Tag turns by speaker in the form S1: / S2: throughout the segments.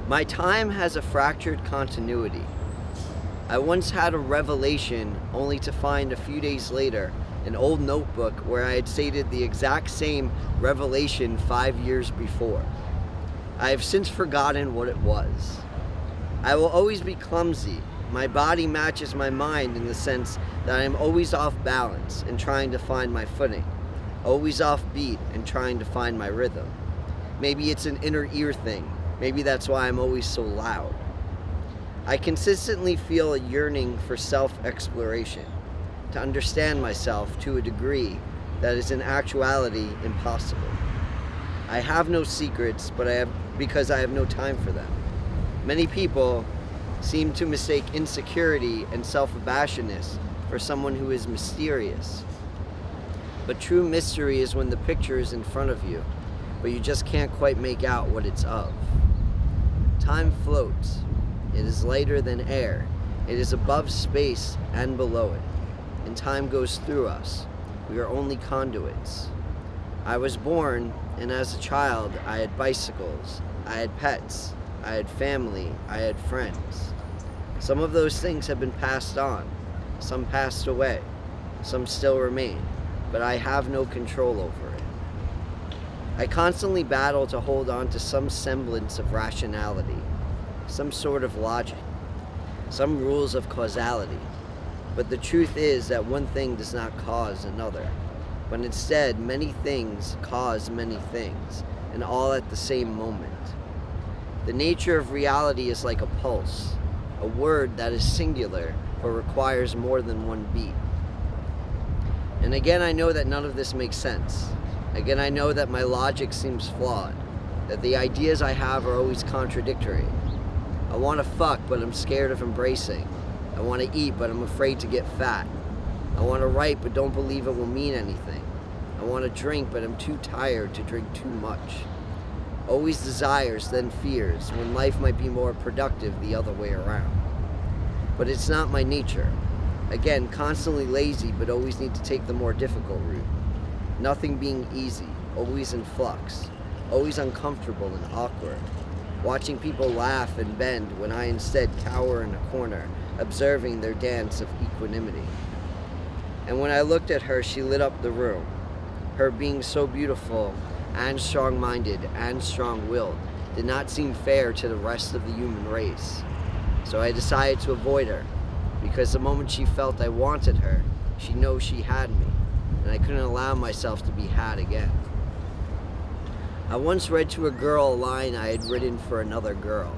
S1: My time has a fractured continuity. I once had a revelation only to find a few days later an old notebook where I had stated the exact same revelation 5 years before. I have since forgotten what it was. I will always be clumsy. My body matches my mind in the sense that I am always off balance and trying to find my footing, always off beat and trying to find my rhythm. Maybe it's an inner ear thing. Maybe that's why I'm always so loud. I consistently feel a yearning for self-exploration, to understand myself to a degree that is in actuality impossible. I have no secrets, because I have no time for them. Many people seem to mistake insecurity and self-abashedness for someone who is mysterious. But true mystery is when the picture is in front of you, but you just can't quite make out what it's of. Time floats. It is lighter than air. It is above space and below it. And time goes through us. We are only conduits. I was born, and as a child, I had bicycles, I had pets, I had family, I had friends. Some of those things have been passed on. Some passed away. Some still remain. But I have no control over it. I constantly battle to hold on to some semblance of rationality, some sort of logic, some rules of causality. But the truth is that one thing does not cause another, but instead many things cause many things, and all at the same moment. The nature of reality is like a pulse, a word that is singular but requires more than one beat. And again, I know that none of this makes sense. Again, I know that my logic seems flawed, that the ideas I have are always contradictory. I want to fuck, but I'm scared of embracing. I want to eat, but I'm afraid to get fat. I want to write, but don't believe it will mean anything. I want to drink, but I'm too tired to drink too much. Always desires, then fears, when life might be more productive the other way around. But it's not my nature. Again, constantly lazy, but always need to take the more difficult route. Nothing being easy, always in flux, always uncomfortable and awkward. Watching people laugh and bend when I instead cower in a corner, observing their dance of equanimity. And when I looked at her, she lit up the room. Her being so beautiful and strong-minded and strong-willed did not seem fair to the rest of the human race. So I decided to avoid her, because the moment she felt I wanted her, she knows she had me, and I couldn't allow myself to be had again. I once read to a girl a line I had written for another girl.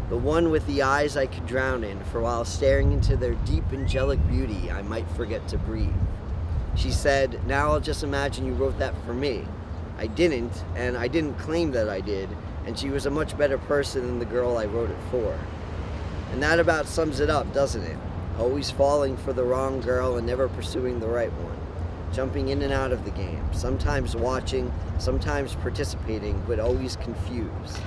S1: The one with the eyes I could drown in, for while staring into their deep angelic beauty, I might forget to breathe. She said, "Now I'll just imagine you wrote that for me." I didn't, and I didn't claim that I did, and she was a much better person than the girl I wrote it for. And that about sums it up, doesn't it? Always falling for the wrong girl and never pursuing the right one. Jumping in and out of the game, sometimes watching, sometimes participating, but always confused.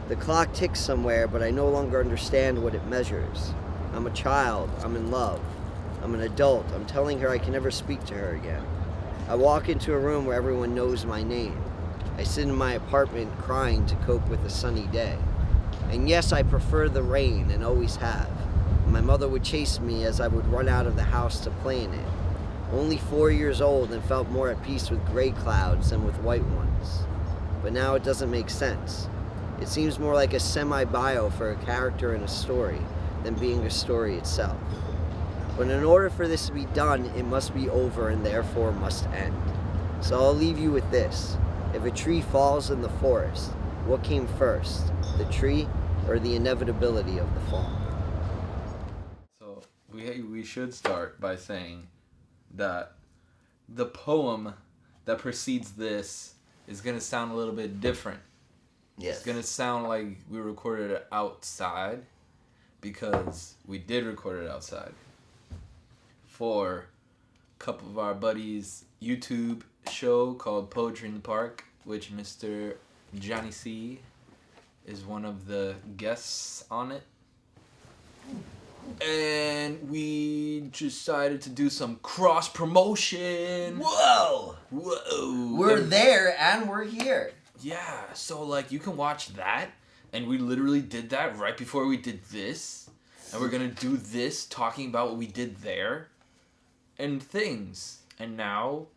S1: The clock ticks somewhere, but I no longer understand what it measures. I'm a child, I'm in love. I'm an adult, I'm telling her I can never speak to her again. I walk into a room where everyone knows my name. I sit in my apartment crying to cope with a sunny day. And yes, I prefer the rain and always have. My mother would chase me as I would run out of the house to play in it. Only 4 years old and felt more at peace with gray clouds than with white ones. But now it doesn't make sense. It seems more like a semi-bio for a character in a story than being a story itself. But in order for this to be done, it must be over and therefore must end. So I'll leave you with this. If a tree falls in the forest, what came first, the tree or the inevitability of the fall?
S2: So we should start by saying that the poem that precedes this is going to sound a little bit different.
S1: Yes.
S2: It's going to sound like we recorded it outside, because we did record it outside for a couple of our buddies' YouTube show called Poetry in the Park, which Mr. Johnny C is one of the guests on it. And we decided to do some cross promotion.
S1: Whoa!
S2: Whoa!
S1: We're there and we're here.
S2: Yeah, so like you can watch that, And we literally did that right before we did this. And we're going to do this, talking about what we did there. And things. And now,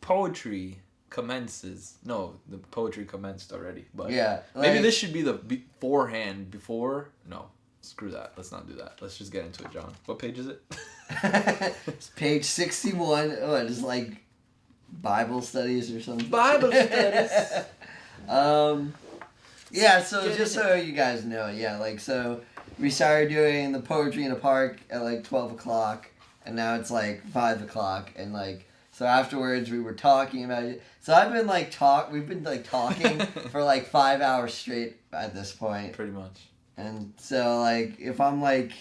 S2: poetry commences. No, the poetry commenced already. But
S1: yeah,
S2: maybe this should be the beforehand. Before? No. Screw that. Let's not do that. Let's just get into it, John. What page is it?
S1: It's page 61. Oh, it's like Bible studies or something.
S2: Bible studies.
S1: Yeah, so just so you guys know, yeah, like, so we started doing the poetry in the park at like 12 o'clock, and now it's like 5 o'clock, and like, so afterwards we were talking about it. So I've been like, we've been like talking for like 5 hours straight at this point.
S2: Pretty much.
S1: And so like, if I'm like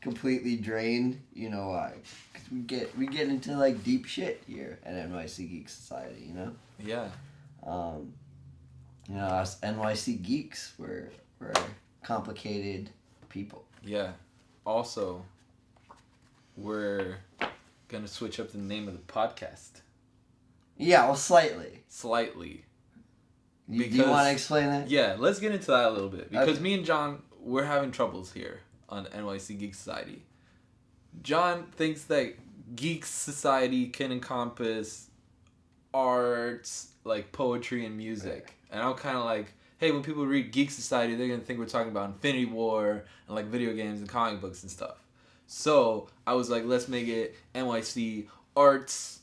S1: completely drained, you know why? 'Cause we get into like deep shit here at NYC Geek Society, you know?
S2: Yeah.
S1: You know, us NYC Geeks, we're complicated people.
S2: Yeah. Also, we're gonna switch up the name of the podcast.
S1: Yeah, well, slightly.
S2: Slightly.
S1: Do you want to explain that?
S2: Yeah, let's get into that a little bit. Because
S1: Okay.
S2: me and John, we're having troubles here on NYC Geek Society. John thinks that Geek Society can encompass arts, like poetry and music. And I'm kind of like, hey, when people read Geek Society, they're going to think we're talking about Infinity War and like video games and comic books and stuff. So I was like, let's make it NYC Arts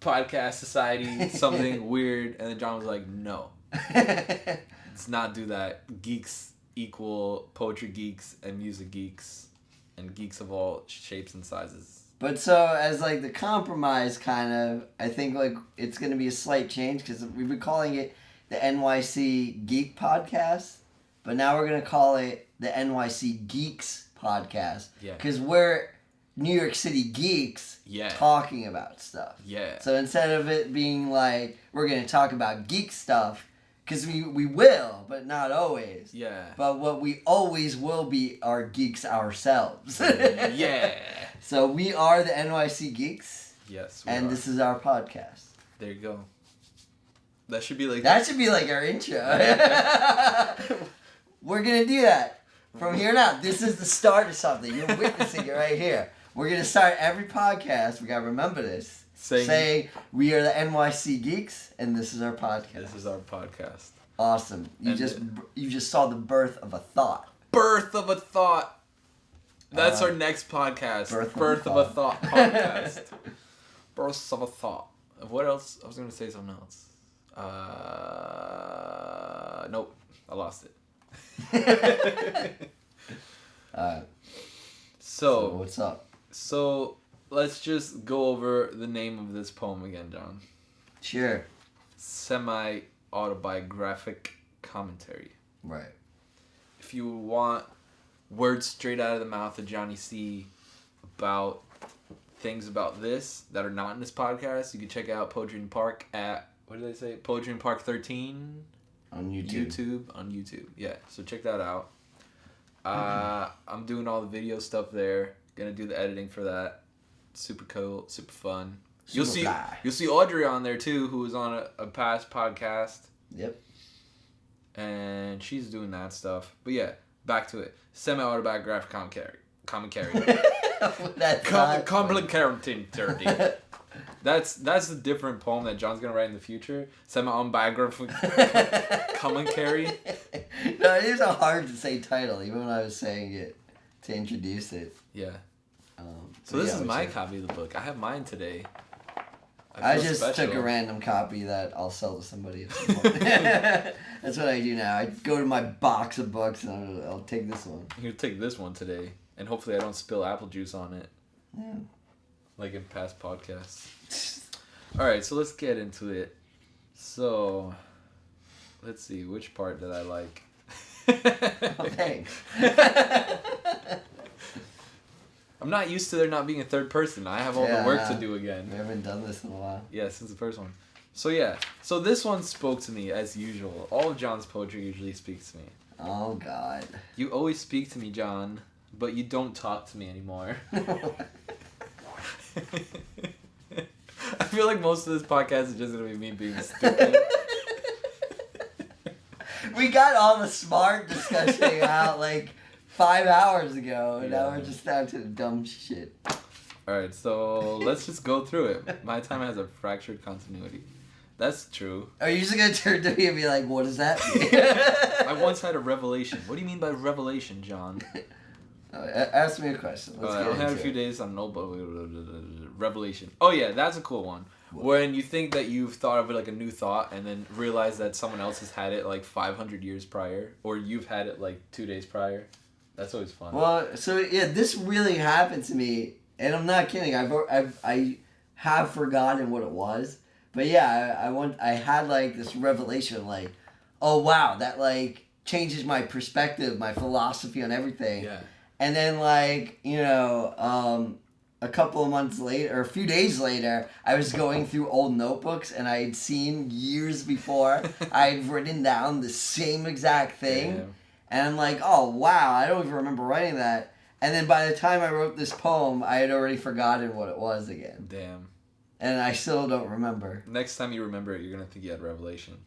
S2: Podcast Society, something weird. And then John was like, no. Let's not do that. Geeks equal poetry geeks and music geeks and geeks of all shapes and sizes.
S1: But so as like the compromise kind of, I think like it's going to be a slight change because we've been calling it the NYC Geek Podcast, but now we're going to call it the NYC Geeks Podcast.
S2: Yeah.
S1: Because we're New York City geeks talking about stuff.
S2: Yeah.
S1: So instead of it being like, we're going to talk about geek stuff, because we will, but not always.
S2: Yeah.
S1: But what we always will be are geeks ourselves.
S2: Yeah.
S1: So we are the NYC Geeks.
S2: Yes.
S1: And this is our podcast.
S2: There you go. That should be like...
S1: That should be like our intro. We're going to do that. From here on out, this is the start of something. You're witnessing it right here. We're going to start every podcast, we got to remember this, saying we are the NYC Geeks, and this is our podcast.
S2: This is our podcast.
S1: Awesome. You just saw the birth of a thought.
S2: Birth of a thought. That's our next podcast. Birth of a thought podcast. Birth of a thought. What else? I was going to say something else. Nope. I lost it. So
S1: what's up?
S2: So let's just go over the name of this poem again, John.
S1: Sure.
S2: Semi-autobiographic commentary.
S1: Right.
S2: If you want words straight out of the mouth of Johnny C about things about this that are not in this podcast, you can check out Poetry in the Park at, what did they say? Poetry in the Park 13?
S1: On YouTube.
S2: On YouTube. Yeah, so check that out. I'm doing all the video stuff there. Gonna do the editing for that. Super cool, super fun. You'll see Audrey on there too, who was on a past podcast.
S1: Yep.
S2: And she's doing that stuff. But yeah, back to it. Semi-autobiographic commentary.
S1: That's
S2: commentary. That's a different poem that John's gonna write in the future. Semi-autobiographic commentary.
S1: No, it is a hard to say title, even when I was saying it to introduce it.
S2: Yeah. So this is my copy of the book. I have mine today.
S1: I just took a random copy that I'll sell to somebody at some point. That's what I do now. I go to my box of books and I'll take this one.
S2: I'm gonna take this one today, and hopefully I don't spill apple juice on it.
S1: Yeah.
S2: Like in past podcasts. Alright, so let's get into it. So, let's see, which part did I like?
S1: Oh, thanks.
S2: I'm not used to there not being a third person. I have all the work to do again.
S1: We haven't done this in a while.
S2: Yeah, since the first one. So yeah, so this one spoke to me as usual. All of John's poetry usually speaks to me.
S1: Oh, God.
S2: You always speak to me, John, but you don't talk to me anymore. I feel like most of this podcast is just going to be me being stupid.
S1: We got all the smart discussion out like 5 hours ago, and now we're just down to the dumb shit.
S2: Alright, so let's just go through it. My time has a fractured continuity. That's true.
S1: Are you just gonna turn to me and be like, what does that mean?
S2: I once had a revelation. What do you mean by revelation, John?
S1: Ask me a question.
S2: I had a few days on revelation. Oh yeah, that's a cool one. What? When you think that you've thought of it like a new thought and then realize that someone else has had it like 500 years prior, or you've had it like 2 days prior. That's always fun.
S1: Well, so yeah, this really happened to me, and I'm not kidding. I have forgotten what it was, but yeah, I had like this revelation, like, oh wow, that like changes my perspective, my philosophy on everything.
S2: Yeah.
S1: And then like, you know, a couple of months later, or a few days later, I was going through old notebooks, and I had seen years before, I had written down the same exact thing. Yeah. And I'm like, oh, wow, I don't even remember writing that. And then by the time I wrote this poem, I had already forgotten what it was again.
S2: Damn.
S1: And I still don't remember.
S2: Next time you remember it, you're going to think you had revelation.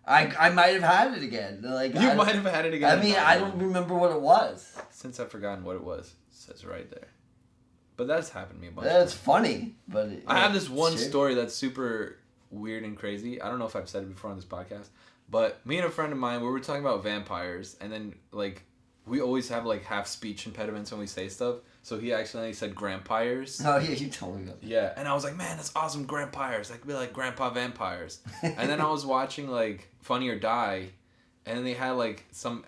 S1: I might have had it again. Like
S2: you might have had it again.
S1: I mean, I don't remember what it was.
S2: Since I've forgotten what it was, it says right there. But that's happened to me a bunch.
S1: That's funny, but...
S2: I have this one story that's super weird and crazy. I don't know if I've said it before on this podcast. But me and a friend of mine, we were talking about vampires, and then, like, we always have, like, half speech impediments when we say stuff. So he accidentally said grandpires.
S1: Oh, yeah, you told me that.
S2: Yeah, and I was like, man, that's awesome, grandpires. That could be like grandpa vampires. And then I was watching, like, Funny or Die, and they had, like, some,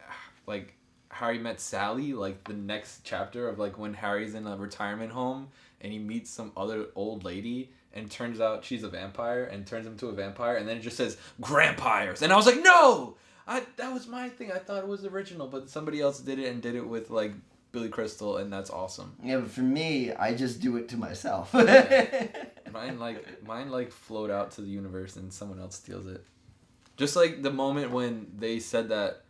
S2: like, Harry Met Sally, like, the next chapter of, like, when Harry's in a retirement home, and he meets some other old lady, and turns out she's a vampire, and turns him to a vampire, and then it just says, grandpires. And I was like, no! That was my thing. I thought it was original, but somebody else did it, and did it with, like, Billy Crystal, and that's awesome.
S1: Yeah, but for me, I just do it to myself.
S2: Yeah. Mine float out to the universe, and someone else steals it. Just like the moment when they said that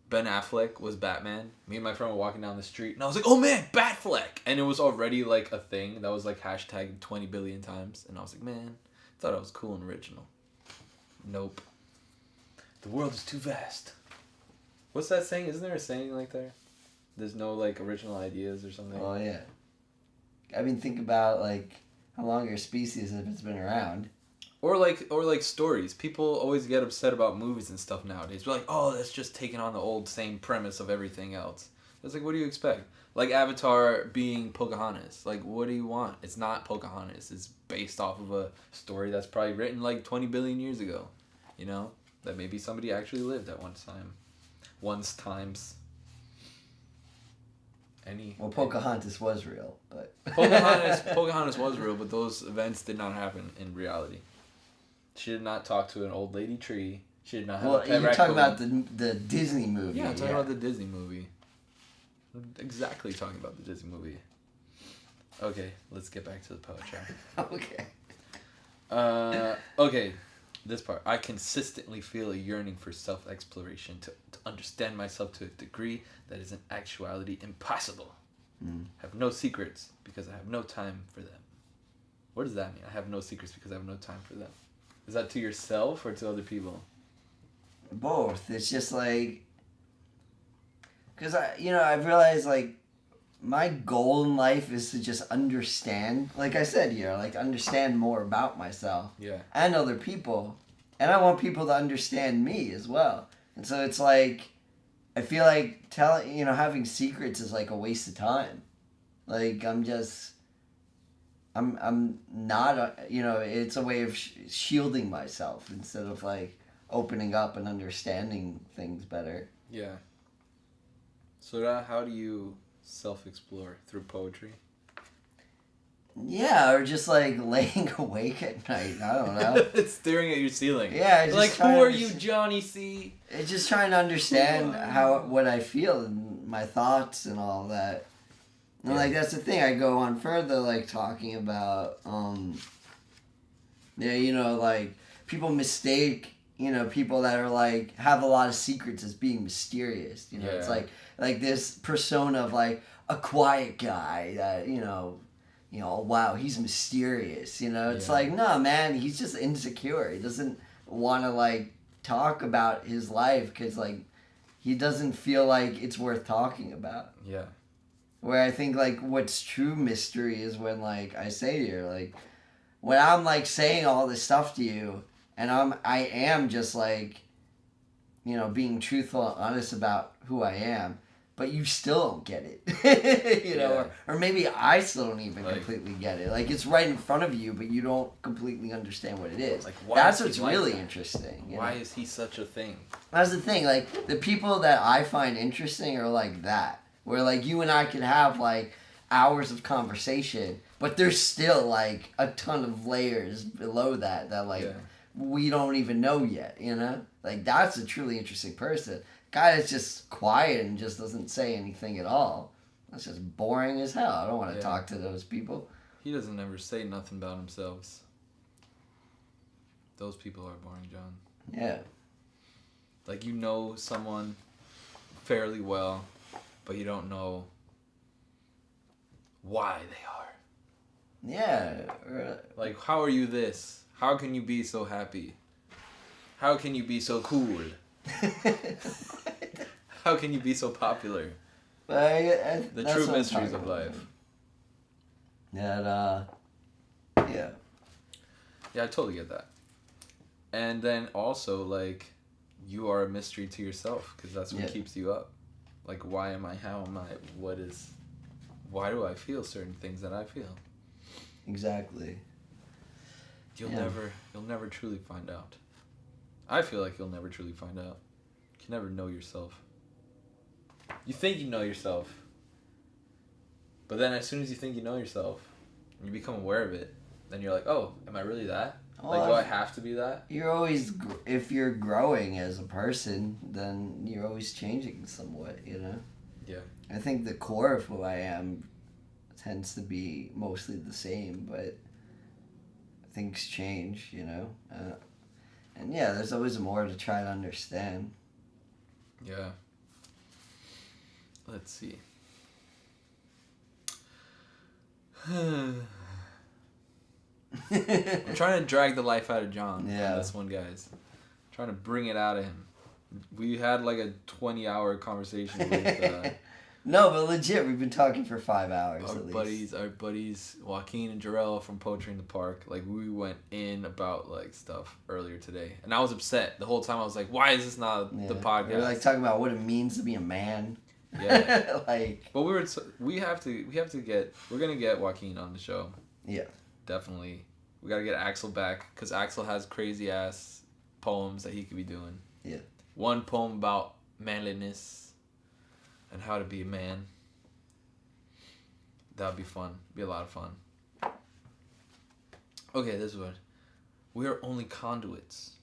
S2: Ben Affleck was Batman, me and my friend were walking down the street, and I was like, oh man, Batfleck! And it was already, like, a thing that was, like, hashtag 20 billion times, and I was like, man, I thought I was cool and original. Nope. The world is too vast. What's that saying? Isn't there a saying like that? There's no, like, original ideas or something?
S1: Oh, yeah. I mean, think about, like, how long your species if it's been around.
S2: Or like stories. People always get upset about movies and stuff nowadays. We're like, oh, that's just taking on the old same premise of everything else. It's like, what do you expect? Like Avatar being Pocahontas. Like, what do you want? It's not Pocahontas. It's based off of a story that's probably written like 20 billion years ago. You know? That maybe somebody actually lived at one time. Once times.
S1: Well, Pocahontas was real, but...
S2: Pocahontas was real, but those events did not happen in reality. She did not talk to an old lady tree. She did not have a pet raccoon.
S1: You're talking about the Disney movie.
S2: Yeah, I'm talking about the Disney movie. I'm exactly talking about the Disney movie. Okay, let's get back to the poetry.
S1: Okay.
S2: Okay, this part. I consistently feel a yearning for self-exploration to understand myself to a degree that is in actuality impossible. Have no secrets because I have no time for them. What does that mean? I have no secrets because I have no time for them. Is that to yourself or to other people?
S1: Both. It's just like... Because, I've realized, like, my goal in life is to just understand, like I said here, like, understand more about myself.
S2: Yeah.
S1: And other people. And I want people to understand me as well. And so it's like, I feel like having secrets is like a waste of time. Like, I'm not, it's a way of shielding myself instead of, like, opening up and understanding things better.
S2: Yeah. So how do you self-explore? Through poetry?
S1: Yeah, or just, like, laying awake at night. I don't know.
S2: Staring at your ceiling.
S1: Yeah. Just
S2: like, who are you, Johnny C?
S1: It's just trying to understand what I feel and my thoughts and all that. And, like, that's the thing. I go on further, like, talking about, like, people mistake, people that are, like, have a lot of secrets as being mysterious. It's like this persona of, like, a quiet guy that, wow, he's mysterious. It's like, no, man, he's just insecure. He doesn't want to, like, talk about his life because like he doesn't feel like it's worth talking about.
S2: Yeah.
S1: Where I think like what's true mystery is when like I say to you like when I'm like saying all this stuff to you and I am just like, you know, being truthful and honest about who I am, but you still don't get it. You know, or maybe I still don't even completely get it. Like it's right in front of you, but you don't completely understand what it is.
S2: Like why
S1: that's
S2: is
S1: what's
S2: like
S1: really
S2: that?
S1: interesting.
S2: Why is he such a thing?
S1: That's the thing. Like the people that I find interesting are like that, where like you and I could have like hours of conversation, but there's still like a ton of layers below that like we don't even know yet, you know? Like that's a truly interesting person. Guy that's just quiet and just doesn't say anything at all. That's just boring as hell. I don't want to talk to those people.
S2: He doesn't ever say nothing about himself. Those people are boring, John.
S1: Yeah.
S2: Like you know someone fairly well, but you don't know why they are.
S1: Yeah.
S2: Like, how are you this? How can you be so happy? How can you be so cool? How can you be so popular? The true mysteries of life.
S1: Yeah. Yeah.
S2: Yeah, I totally get that. And then also, like, you are a mystery to yourself because that's what keeps you up. Like, why am I? How am I? Why do I feel certain things that I feel?
S1: Exactly.
S2: You'll never truly find out. I feel like you'll never truly find out. You can never know yourself. You think you know yourself. But then as soon as you think you know yourself, and you become aware of it, then you're like, oh, am I really that? Like, do I have to be that?
S1: You're always, if you're growing as a person, then you're always changing somewhat, you know?
S2: Yeah.
S1: I think the core of who I am tends to be mostly the same, but things change, you know? And yeah, there's always more to try to understand.
S2: Yeah. Let's see. I'm trying to drag the life out of John on this one, guys. I'm trying to bring it out of him. We had like a 20-hour conversation with...
S1: No, but legit, we've been talking for 5 hours
S2: our
S1: at least.
S2: Our buddies, Joaquin and Jarrell from Poetry in the Park, like we went in about like stuff earlier today, and I was upset the whole time. I was like, "Why is this not the podcast?"
S1: We're like talking about what it means to be a man.
S2: Yeah,
S1: like.
S2: But we're gonna get Joaquin on the show.
S1: Yeah.
S2: Definitely, we gotta get Axel back because Axel has crazy ass poems that he could be doing.
S1: Yeah. One
S2: poem about manliness. And how to be a man. That would be fun. Be a lot of fun. Okay, this one. We are only conduits.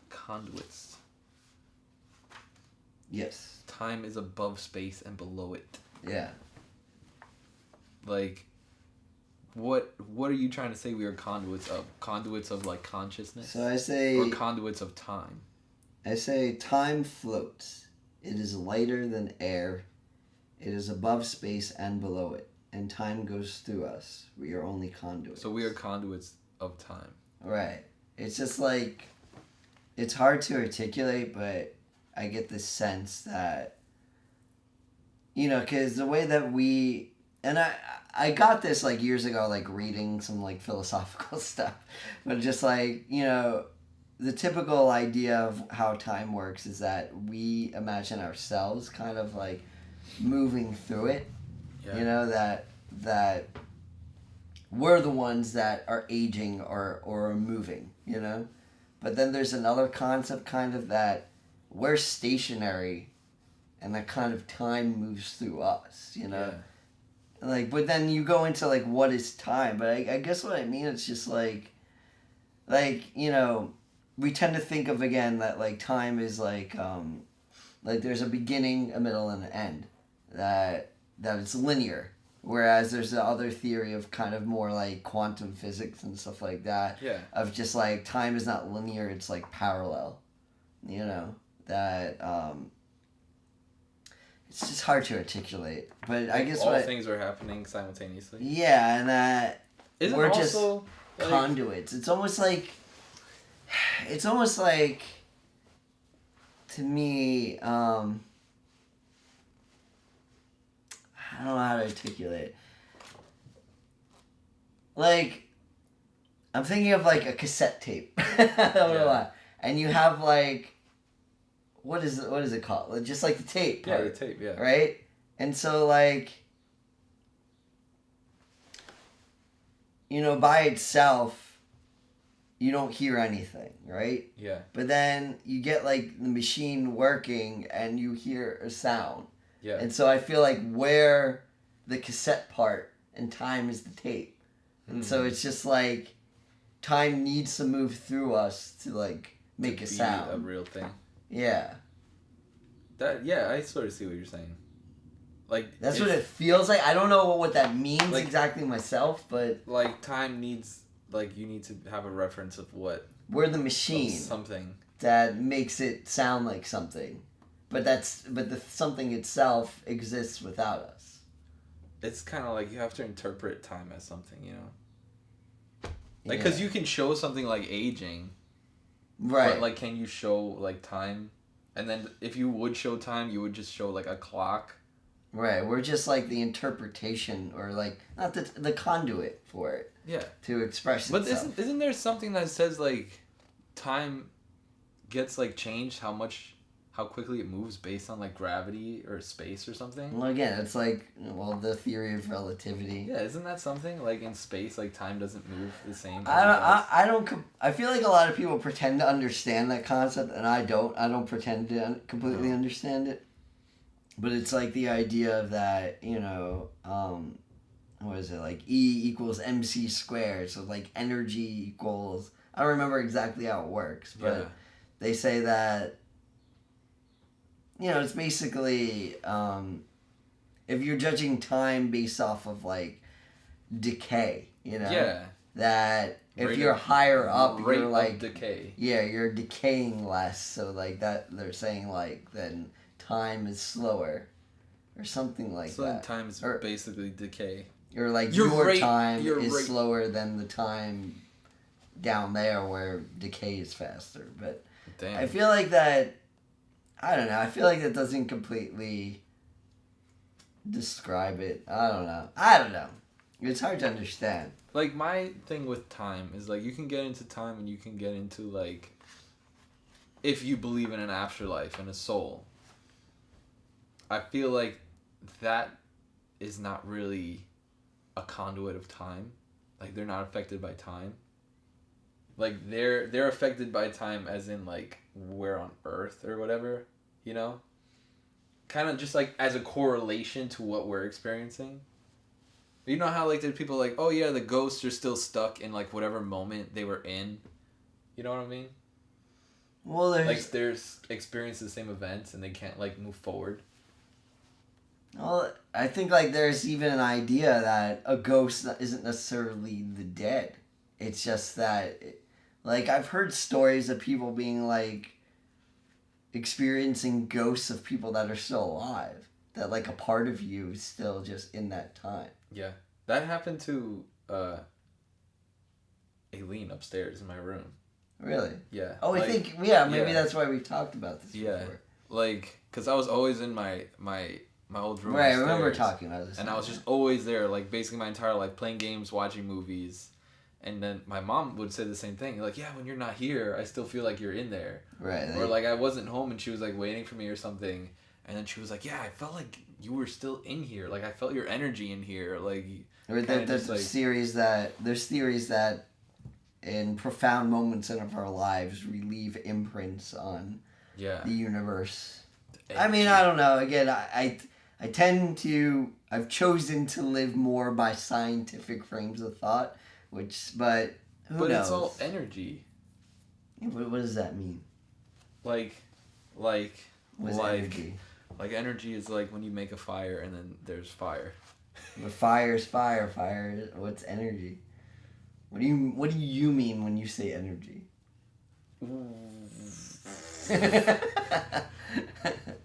S2: Conduits.
S1: Yes.
S2: Time is above space and below it.
S1: Yeah.
S2: Like, what are you trying to say we are conduits of? Conduits of, like, consciousness?
S1: So I say...
S2: Or conduits of time?
S1: I say time floats. It is lighter than air. It is above space and below it. And time goes through us. We are only conduits.
S2: So we are conduits of time.
S1: Right. It's just like... It's hard to articulate, but I get the sense that... You know, because the way that we... And I got this, like, years ago, like, reading some, like, philosophical stuff. But just, like, you know... The typical idea of how time works is that we imagine ourselves kind of like moving through it. Yeah. You know, that we're the ones that are aging or are moving, you know? But then there's another concept kind of that we're stationary and that kind of time moves through us, you know? Yeah. Like, but then you go into like, what is time? But I guess what I mean, it's just like, you know, we tend to think of, again, that, like, time is, like there's a beginning, a middle, and an end. That it's linear. Whereas there's the other theory of kind of more, like, quantum physics and stuff like that.
S2: Yeah.
S1: Of just, like, time is not linear, it's, like, parallel. You know? That, it's just hard to articulate. But I guess
S2: all things are happening simultaneously.
S1: Yeah, and that...
S2: Isn't
S1: we're
S2: also,
S1: just
S2: like,
S1: conduits. It's almost like... it's almost like, to me, I don't know how to articulate it. Like, I'm thinking of like a cassette tape. I don't know why. And you have like, what is it called? Just like the tape part.
S2: Yeah, the tape, yeah.
S1: Right? And so like, by itself, you don't hear anything, right?
S2: Yeah.
S1: But then you get like the machine working and you hear a sound.
S2: Yeah.
S1: And so I feel like where the cassette part and time is the tape. And so it's just like time needs to move through us to like make a sound.
S2: A real thing.
S1: Yeah.
S2: I sort of see what you're saying. Like
S1: that's what it feels like. I don't know what that means like, exactly myself, but
S2: like time needs like you need to have a reference of what
S1: we're the machine
S2: something
S1: that makes it sound like something, but the something itself exists without us.
S2: It's kind of like you have to interpret time as something, like because you can show something like aging,
S1: right?
S2: But like, can you show like time? And then if you would show time, you would just show like a clock.
S1: Right, we're just like the interpretation, or like not the conduit for it.
S2: Yeah.
S1: To express itself.
S2: But isn't there something that says like, time gets like changed how quickly it moves based on like gravity or space or something?
S1: Well, again, it's like the theory of relativity.
S2: Yeah, isn't that something like in space like time doesn't move the same?
S1: I feel like a lot of people pretend to understand that concept, and I don't. I don't pretend to completely understand it. But it's like the idea of that, what is it, like E equals MC squared, so like energy equals, I don't remember exactly how it works, but they say that, it's basically, if you're judging time based off of like decay, that if you're higher up, you're like,
S2: decay.
S1: Yeah, you're decaying less, so like that, they're saying like, then time is slower, or something like that.
S2: So time is basically decay.
S1: Or like your time is slower than the time down there where decay is faster. But
S2: damn.
S1: I feel like that. I don't know. I feel like that doesn't completely describe it. I don't know. It's hard to understand.
S2: Like my thing with time is like you can get into time and you can get into like if you believe in an afterlife and a soul. I feel like that is not really a conduit of time. Like they're not affected by time. Like they're affected by time as in like we're on Earth or whatever, kind of just like as a correlation to what we're experiencing. You know how like there's people like, oh yeah, the ghosts are still stuck in like whatever moment they were in. You know what I mean?
S1: Well,
S2: they're experiencing the same events and they can't like move forward.
S1: Well, I think like there's even an idea that a ghost isn't necessarily the dead. It's just that, like, I've heard stories of people being like experiencing ghosts of people that are still alive. That like a part of you is still just in that time.
S2: Yeah, that happened to Aileen upstairs in my room.
S1: Really?
S2: Yeah.
S1: Oh, I think maybe that's why we've talked about this before.
S2: Like, cause I was always in my old room.
S1: Right, I remember talking about this.
S2: And I was just always there, like basically my entire life, playing games, watching movies, and then my mom would say the same thing, like, yeah, when you're not here, I still feel like you're in there.
S1: Right.
S2: Or like I wasn't home and she was like waiting for me or something, and then she was like, yeah, I felt like you were still in here, like I felt your energy in here, like.
S1: Or there's theories that in profound moments of our lives we leave imprints on the universe. I mean, I don't know. Again, I've chosen to live more by scientific frames of thought, but who knows?
S2: But it's all energy.
S1: What does that mean?
S2: Like
S1: energy?
S2: Like energy is like when you make a fire and then there's fire.
S1: But fire's fire. Fire. What's energy? What do you mean when you say energy?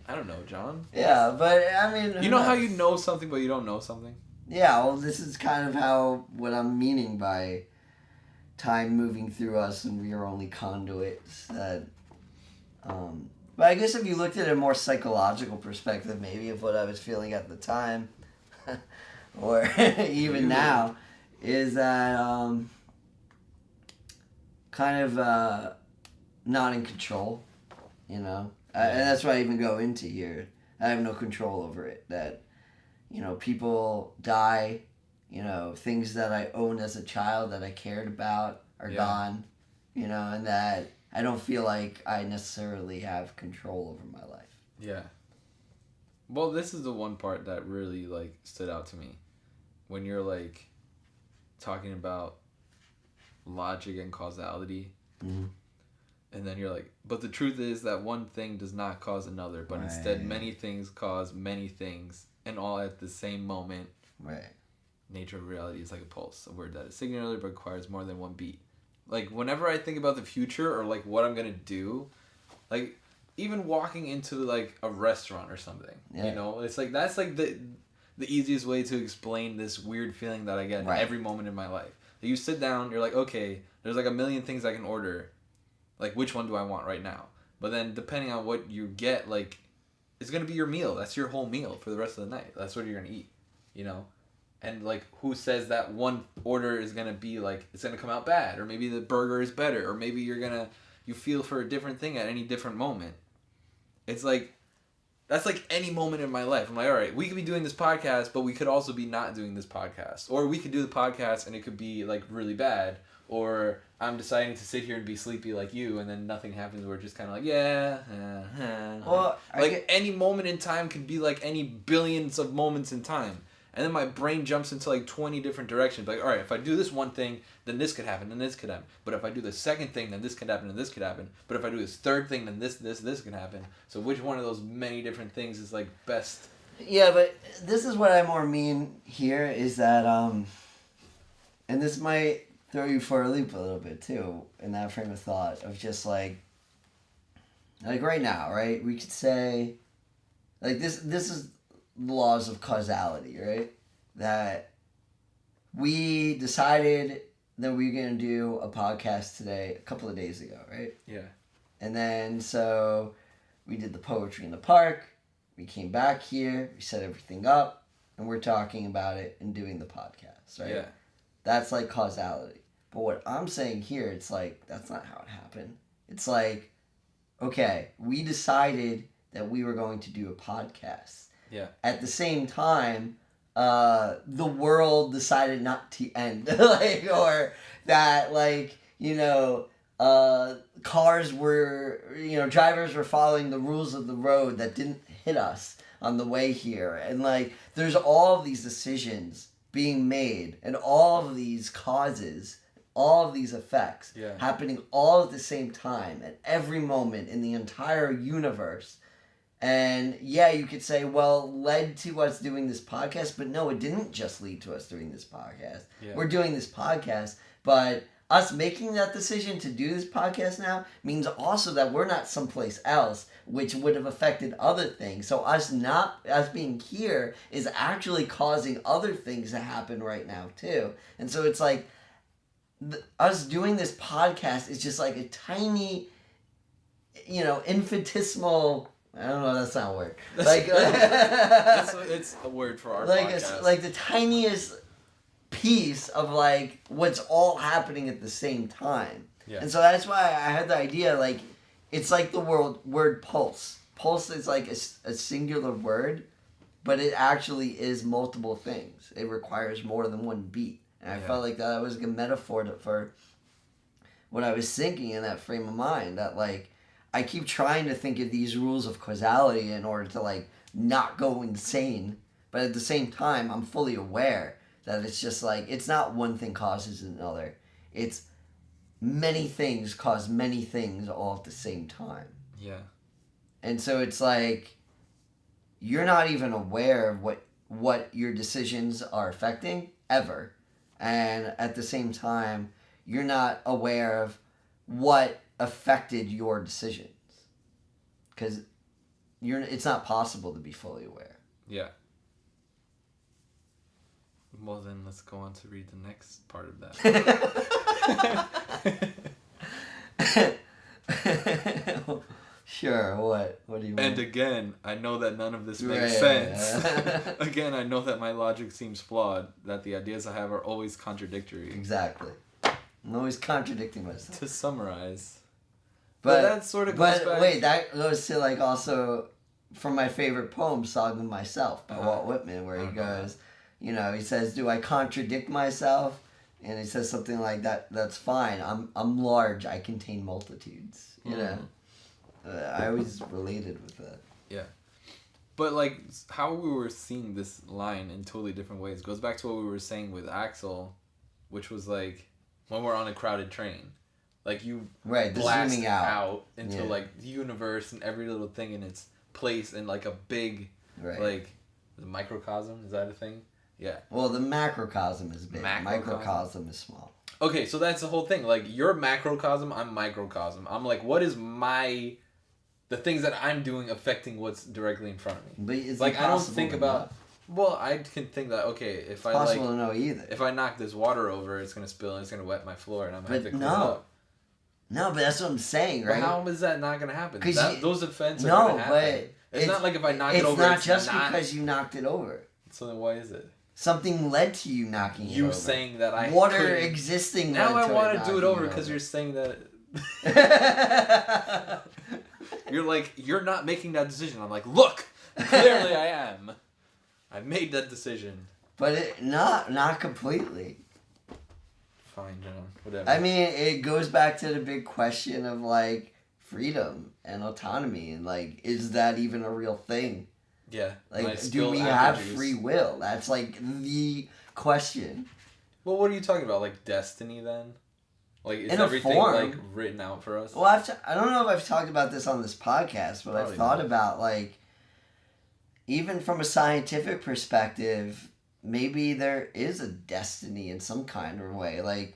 S2: I don't know, John.
S1: Yeah, but I mean...
S2: You know how you know something but you don't know something?
S1: Yeah, well, this is kind of what I'm meaning by time moving through us and we are only conduits. But I guess if you looked at a more psychological perspective, maybe of what I was feeling at the time, or even now, is that kind of not in control, you know? And that's why I even go into here. I have no control over it. That, you know, people die, you know, things that I owned as a child that I cared about are gone, you know, and that I don't feel like I necessarily have control over my life.
S2: Yeah. Well, this is the one part that really, like, stood out to me. When you're, like, talking about logic and causality.
S1: Mm-hmm.
S2: And then you're like, but the truth is that one thing does not cause another, but instead many things cause many things, and all at the same moment.
S1: Right.
S2: Nature of reality is like a pulse, a word that is singular but requires more than one beat. Like, whenever I think about the future or, like, what I'm going to do, like, even walking into, like, a restaurant or something, you know? It's like, that's, like, the easiest way to explain this weird feeling that I get every moment in my life. You sit down, you're like, okay, there's, like, a million things I can order. Like, which one do I want right now? But then, depending on what you get, like, it's going to be your meal. That's your whole meal for the rest of the night. That's what you're going to eat, you know? And, like, who says that one order is going to be, like, it's going to come out bad? Or maybe the burger is better. Or maybe you feel for a different thing at any different moment. It's, like, that's, like, any moment in my life. I'm like, all right, we could be doing this podcast, but we could also be not doing this podcast. Or we could do the podcast and it could be, like, really bad. Or I'm deciding to sit here and be sleepy like you, and then nothing happens. We're just kind of like,
S1: Well,
S2: any moment in time could be like any billions of moments in time. And then my brain jumps into like 20 different directions. Like, all right, if I do this one thing, then this could happen, then this could happen. But if I do the second thing, then this could happen, and this could happen. But if I do this third thing, then this could happen. So which one of those many different things is like best?
S1: Yeah, but this is what I more mean here is that, and this might throw you for a loop a little bit too, in that frame of thought of just like right now, right? We could say, like this is laws of causality, right? That we decided that we were going to do a podcast today a couple of days ago, right?
S2: Yeah.
S1: And then so we did the poetry in the park. We came back here. We set everything up, and we're talking about it and doing the podcast, right?
S2: Yeah.
S1: That's like causality. But what I'm saying here, it's like that's not how it happened. It's like, okay, we decided that we were going to do a podcast.
S2: Yeah. At
S1: the same time, the world decided not to end, like, or that, like, you know, cars were, you know, drivers were following the rules of the road that didn't hit us on the way here, and like, there's all of these decisions being made, and all of these causes, all of these effects happening all at the same time at every moment in the entire universe. And yeah, you could say, well, led to us doing this podcast, but no, it didn't just lead to us doing this podcast. Yeah. We're doing this podcast, but us making that decision to do this podcast now means also that we're not someplace else, which would have affected other things. So us being here is actually causing other things to happen right now too. And so it's like us doing this podcast is just like a tiny, you know, infinitesimal. I don't know. That's not a word. Like
S2: it's a word for our podcast.
S1: It's like the tiniest piece of like what's all happening at the same time. Yeah. And so that's why I had the idea, like, it's like the word pulse. Pulse is like a singular word, but it actually is multiple things. It requires more than one beat. And I felt like that was a good metaphor for what I was thinking in that frame of mind, that like I keep trying to think of these rules of causality in order to like not go insane, but at the same time I'm fully aware that it's just like, it's not one thing causes another. It's many things cause many things all at the same time. Yeah. And so it's like, you're not even aware of what your decisions are affecting, ever. And at the same time, you're not aware of what affected your decisions. Because it's not possible to be fully aware.
S2: Yeah. Well, then let's go on to read the next part of that.
S1: Sure, what? What do you want?
S2: And again, I know that none of this makes sense. Again, I know that my logic seems flawed, that the ideas I have are always contradictory.
S1: Exactly. I'm always contradicting myself.
S2: To summarize. But that sort of goes back...
S1: wait, that goes to like also from my favorite poem, Song of Myself by Walt Whitman, where he goes, you know, he says, do I contradict myself? And he says something like that, that's fine. I'm large, I contain multitudes. You know? I always related with that.
S2: Yeah. But, like, how we were seeing this line in totally different ways goes back to what we were saying with Axel, which was, like, when we're on a crowded train. Like, you blast
S1: zooming
S2: out into, like, the universe and every little thing in its place in, like, a big, like, the microcosm. Is that a thing? Yeah.
S1: Well, the macrocosm is big. Microcosm is small.
S2: Okay, so that's the whole thing. Like, you're macrocosm, I'm microcosm. I'm like, what is the things that I'm doing affecting what's directly in front of me?
S1: But it's
S2: like, I don't think about... Well, I can think that, okay, if I, like...
S1: possible to know either.
S2: If I knock this water over, it's going to spill and it's going to wet my floor and I'm going to have to clean it up.
S1: No, but that's what I'm saying, right?
S2: But how is that not going to happen? Those events are going to happen.
S1: But
S2: it's not like if I knock it over,
S1: it's not just because you knocked it over.
S2: So then why is it?
S1: Something led to you knocking it over.
S2: You saying that I
S1: Water existing
S2: now
S1: led
S2: I
S1: to
S2: want to do it over because you're saying that... You're like, you're not making that decision. I'm like, look, clearly I am. I made that decision.
S1: But not completely.
S2: Fine, John. Whatever.
S1: I mean, it goes back to the big question of, like, freedom and autonomy. And, like, is that even a real thing?
S2: Yeah.
S1: Like, do we have free will? That's, like, the question.
S2: Well, what are you talking about? Like, destiny, then? Like, is everything, like, written out for us?
S1: Well, I don't know if I've talked about this on this podcast, but I've thought about, like, even from a scientific perspective, maybe there is a destiny in some kind of way. Like,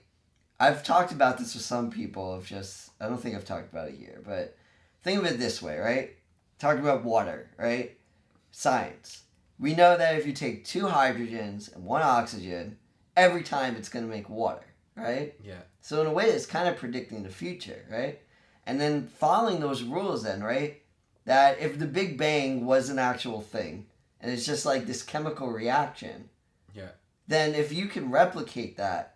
S1: I've talked about this with some people I don't think I've talked about it here, but think of it this way, right? Talk about water, right? Science. We know that if you take 2 hydrogens and 1 oxygen, every time it's going to make water, right?
S2: Yeah.
S1: So in a way, it's kind of predicting the future, right? And then following those rules then, right? That if the Big Bang was an actual thing, and it's just like this chemical reaction, then if you can replicate that,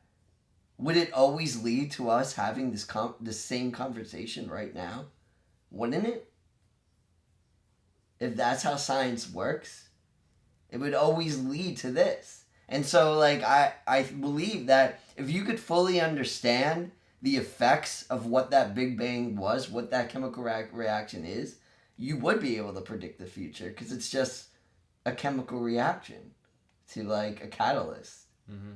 S1: would it always lead to us having this same conversation right now? Wouldn't it? If that's how science works, it would always lead to this. And so, like, I believe that if you could fully understand the effects of what that Big Bang was, what that chemical reaction is, you would be able to predict the future because it's just a chemical reaction to, like, a catalyst.
S2: Mm-hmm.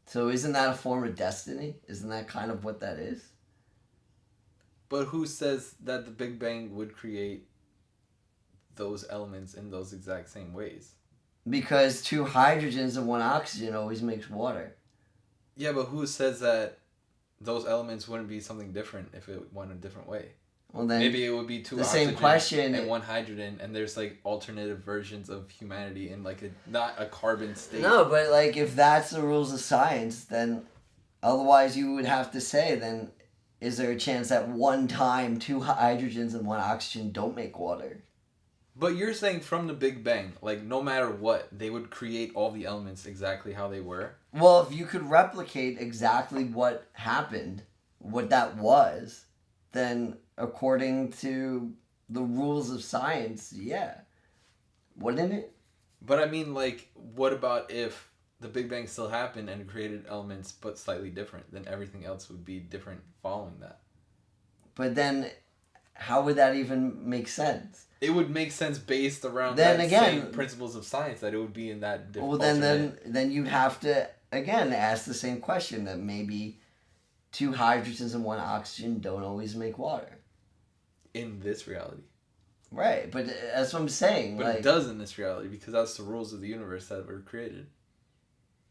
S1: So isn't that a form of destiny? Isn't that kind of what that is?
S2: But who says that the Big Bang would create those elements in those exact same ways?
S1: Because 2 hydrogens and 1 oxygen always makes water.
S2: Yeah, but who says that those elements wouldn't be something different if it went a different way?
S1: Well, then
S2: maybe it would be 2
S1: the
S2: oxygen
S1: same question
S2: and 1 hydrogen, and there's like alternative versions of humanity in like not a carbon state.
S1: No, but like if that's the rules of science, then otherwise you would have to say then is there a chance that one time 2 hydrogens and 1 oxygen don't make water?
S2: But you're saying from the Big Bang, like no matter what, they would create all the elements exactly how they were?
S1: Well, if you could replicate exactly what happened, what that was, then according to the rules of science, yeah. Wouldn't it?
S2: But I mean, like, what about if the Big Bang still happened and created elements but slightly different? Then everything else would be different following that.
S1: But then how would that even make sense?
S2: It would make sense based around same principles of science that it would be in that different.
S1: Well, then you'd have to again ask the same question that maybe 2 hydrogens and 1 oxygen don't always make water.
S2: In this reality.
S1: Right, but that's what I'm saying.
S2: But it does in this reality because that's the rules of the universe that were created.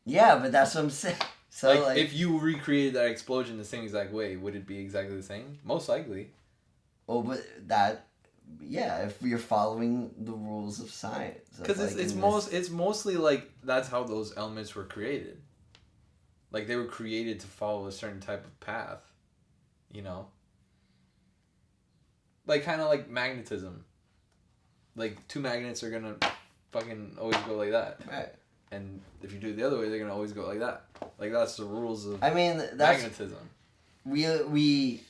S1: Yeah, but that's what I'm saying. So
S2: like if you recreated that explosion the same exact way, would it be exactly the same? Most likely.
S1: Well, but that yeah, if you're following the rules of science.
S2: Because it's mostly like that's how those elements were created. Like they were created to follow a certain type of path, you know. Like kind of like magnetism. Like two magnets are gonna fucking always go like that.
S1: Right.
S2: And if you do it the other way, they're gonna always go like that. Like that's the rules of
S1: that's
S2: magnetism.
S1: We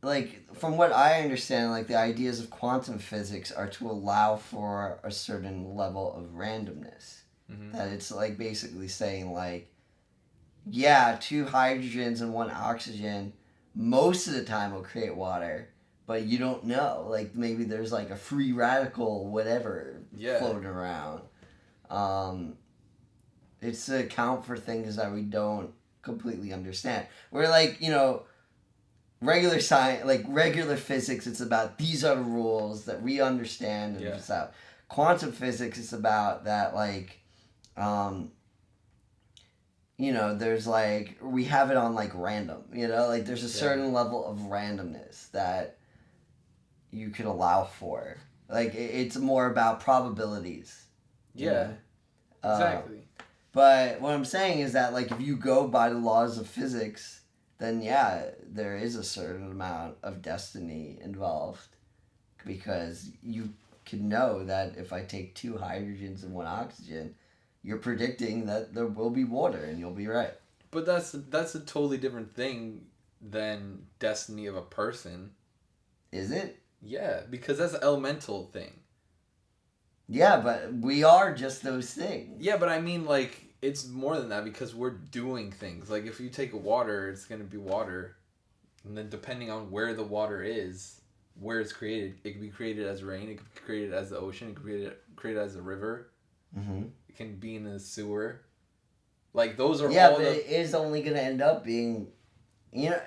S1: like from what I understand, like the ideas of quantum physics are to allow for a certain level of randomness. Mm-hmm. That it's like basically saying like, yeah, 2 hydrogens and 1 oxygen most of the time will create water, but you don't know. Like maybe there's like a free radical whatever floating around. It's to account for things that we don't completely understand. We're like, you know, regular science, like regular physics, it's about these are the rules that we understand and stuff. Quantum physics is about that, like, you know, there's like, we have it on like random, you know, like there's a certain level of randomness that you could allow for. Like, it's more about probabilities.
S2: Yeah, exactly.
S1: But what I'm saying is that, like, if you go by the laws of physics, then, yeah, there is a certain amount of destiny involved. Because you can know that if I take 2 hydrogens and 1 oxygen, you're predicting that there will be water, and you'll be right.
S2: But that's a totally different thing than destiny of a person.
S1: Is it?
S2: Yeah, because that's an elemental thing.
S1: Yeah, but we are just those things.
S2: Yeah, but I mean, like, it's more than that because we're doing things. Like, if you take water, it's going to be water. And then depending on where the water is, where it's created, it can be created as rain, it can be created as the ocean, it can be created as a river. Mm-hmm. It can be in the sewer. Like, those are all
S1: but it is only going to end up being, you know...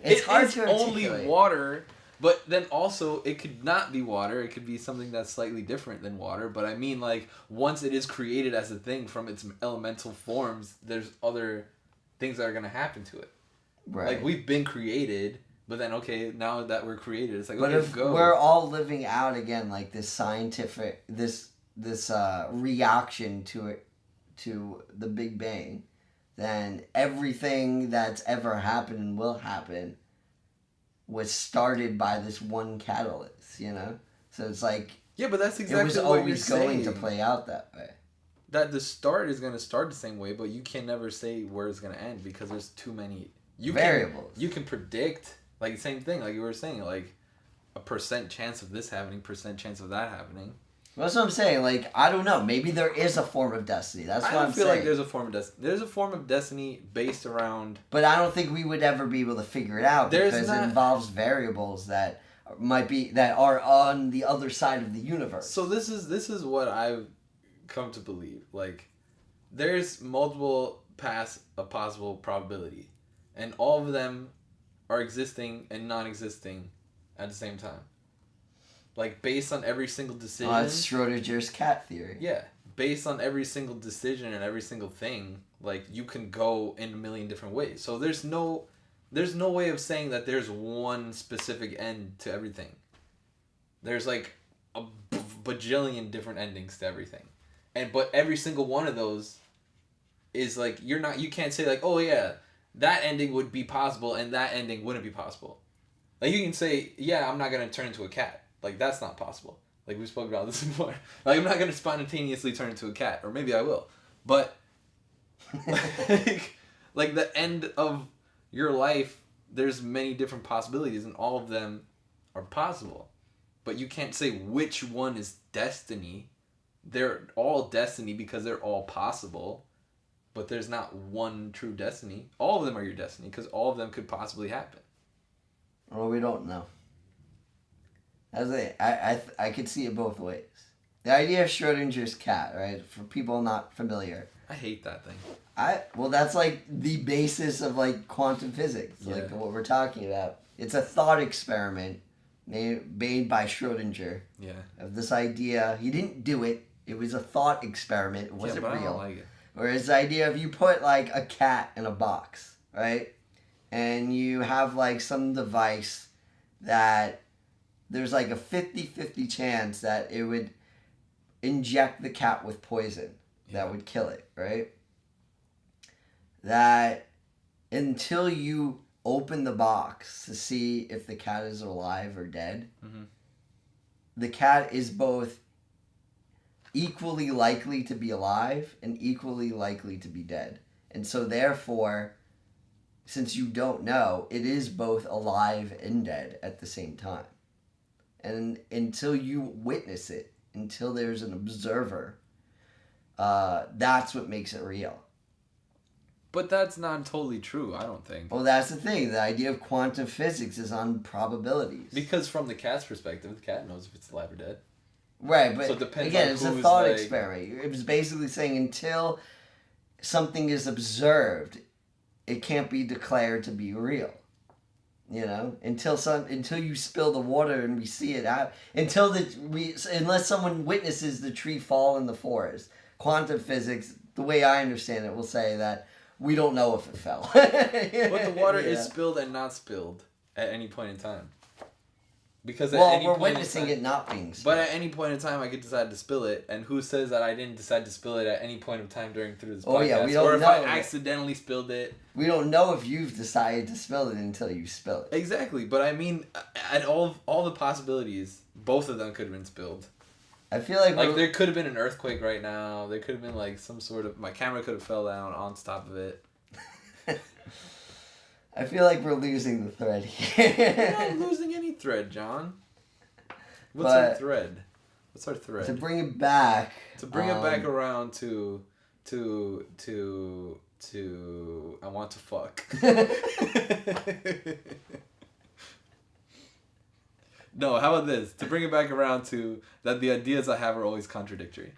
S1: It's hard to articulate.
S2: Only water... But then also, it could not be water. It could be something that's slightly different than water. But I mean, like, once it is created as a thing from its elemental forms, there's other things that are going to happen to it. Right. Like, we've been created, but then, okay, now that we're created, it's like,
S1: but
S2: okay,
S1: if we're all living out, again, like, this scientific, this reaction to the Big Bang, then everything that's ever happened and will happen was started by this one catalyst, you know? So it's like...
S2: Yeah, but that's exactly
S1: what you're saying. It was always going to play out that way.
S2: That the start is going to start the same way, but you can never say where it's going to end because there's too many...
S1: variables.
S2: You can predict, like, the same thing, like you were saying, like, a % chance of this happening, % chance of that happening.
S1: Well, that's what I'm saying. Like, I don't know. Maybe there is a form of destiny. That's what I'm saying. I feel like
S2: there's a form of destiny. There's a form of destiny based around...
S1: But I don't think we would ever be able to figure it out because it involves variables that are on the other side of the universe.
S2: So this is what I've come to believe. Like, there's multiple paths of possible probability, and all of them are existing and non-existing at the same time. Like, based on every single decision...
S1: That's Schrodinger's cat theory.
S2: Yeah. Based on every single decision and every single thing, like, you can go in a million different ways. So there's no way of saying that there's one specific end to everything. There's, like, a bajillion different endings to everything. But every single one of those is, like, you can't say, like, oh, yeah, that ending would be possible and that ending wouldn't be possible. Like, you can say, yeah, I'm not going to turn into a cat. Like, that's not possible. Like, we spoke about this before. Like, I'm not going to spontaneously turn into a cat. Or maybe I will. But, like, the end of your life, there's many different possibilities, and all of them are possible. But you can't say which one is destiny. They're all destiny because they're all possible. But there's not one true destiny. All of them are your destiny because all of them could possibly happen.
S1: Well, we don't know. I could see it both ways. The idea of Schrodinger's cat, right? For people not familiar.
S2: I hate that thing.
S1: Well, that's like the basis of like quantum physics, like what we're talking about. It's a thought experiment made by Schrodinger. Yeah. Of this idea, he didn't do it. It was a thought experiment. It wasn't real. I don't like it. Whereas the idea of you put like a cat in a box, right? And you have like some device that there's like a 50-50 chance that it would inject the cat with poison that would kill it, right? That until you open the box to see if the cat is alive or dead, the cat is both equally likely to be alive and equally likely to be dead. And so therefore, since you don't know, it is both alive and dead at the same time. And until you witness it, until there's an observer, that's what makes it real.
S2: But that's not totally true, I don't think.
S1: Well, that's the thing. The idea of quantum physics is on probabilities.
S2: Because from the cat's perspective, the cat knows if it's alive or dead.
S1: Right, but
S2: so it depends
S1: again,
S2: on
S1: it's a
S2: who's
S1: thought
S2: like...
S1: experiment. It was basically saying until something is observed, it can't be declared to be real. You know, until you spill the water and we see it out, unless someone witnesses the tree fall in the forest. Quantum physics, the way I understand it, will say that we don't know if it fell.
S2: But the water is spilled and not spilled at any point in time. Because
S1: we're witnessing it not being spilled.
S2: But at any point in time, I could decide to spill it, and who says that I didn't decide to spill it at any point of time through this podcast?
S1: Oh yeah, we don't know.
S2: Or if I accidentally spilled it.
S1: We don't know if you've decided to spill it until you spill it.
S2: Exactly, but I mean, at all the possibilities, both of them could have been spilled.
S1: I feel like
S2: there could have been an earthquake right now. There could have been like some sort of... My camera could have fell down on top of it.
S1: I feel like we're losing the thread here.
S2: We're not losing any thread, John. What's our thread? What's our thread?
S1: To bring it back...
S2: To bring it back around to... I want to fuck. No, how about this? To bring it back around to that the ideas I have are always contradictory.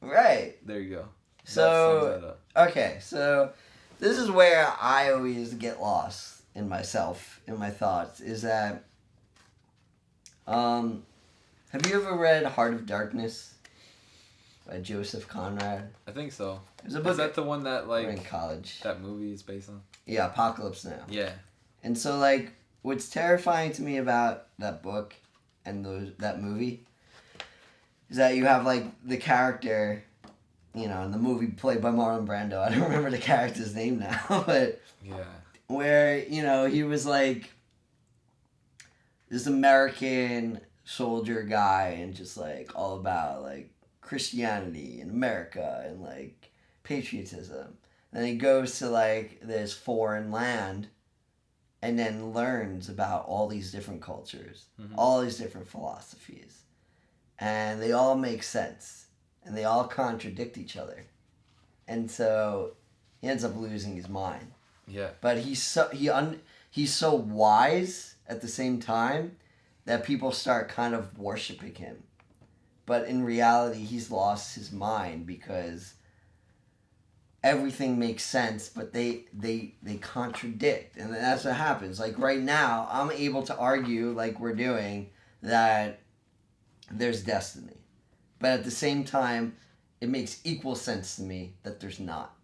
S1: Right.
S2: There you go.
S1: So, okay, so this is where I always get lost in myself, in my thoughts, is that, have you ever read Heart of Darkness by Joseph Conrad?
S2: I think so.
S1: There's a book.
S2: Is that the one that, like,
S1: we're in college.
S2: That movie is based on?
S1: Yeah, Apocalypse Now.
S2: Yeah.
S1: And so, like, what's terrifying to me about that book and that movie is that you have, like, the character, you know, in the movie played by Marlon Brando. I don't remember the character's name now, but...
S2: Yeah.
S1: Where, you know, he was, like, this American soldier guy and just, like, all about, like, Christianity and America and, like, patriotism. Then he goes to, like, this foreign land and then learns about all these different cultures, all these different philosophies. And they all make sense. And they all contradict each other. And so he ends up losing his mind.
S2: Yeah.
S1: But he's so wise at the same time that people start kind of worshiping him. But in reality, he's lost his mind because everything makes sense, but they contradict. And that's what happens. Like right now, I'm able to argue, like we're doing, that there's destiny. But at the same time, it makes equal sense to me that there's not.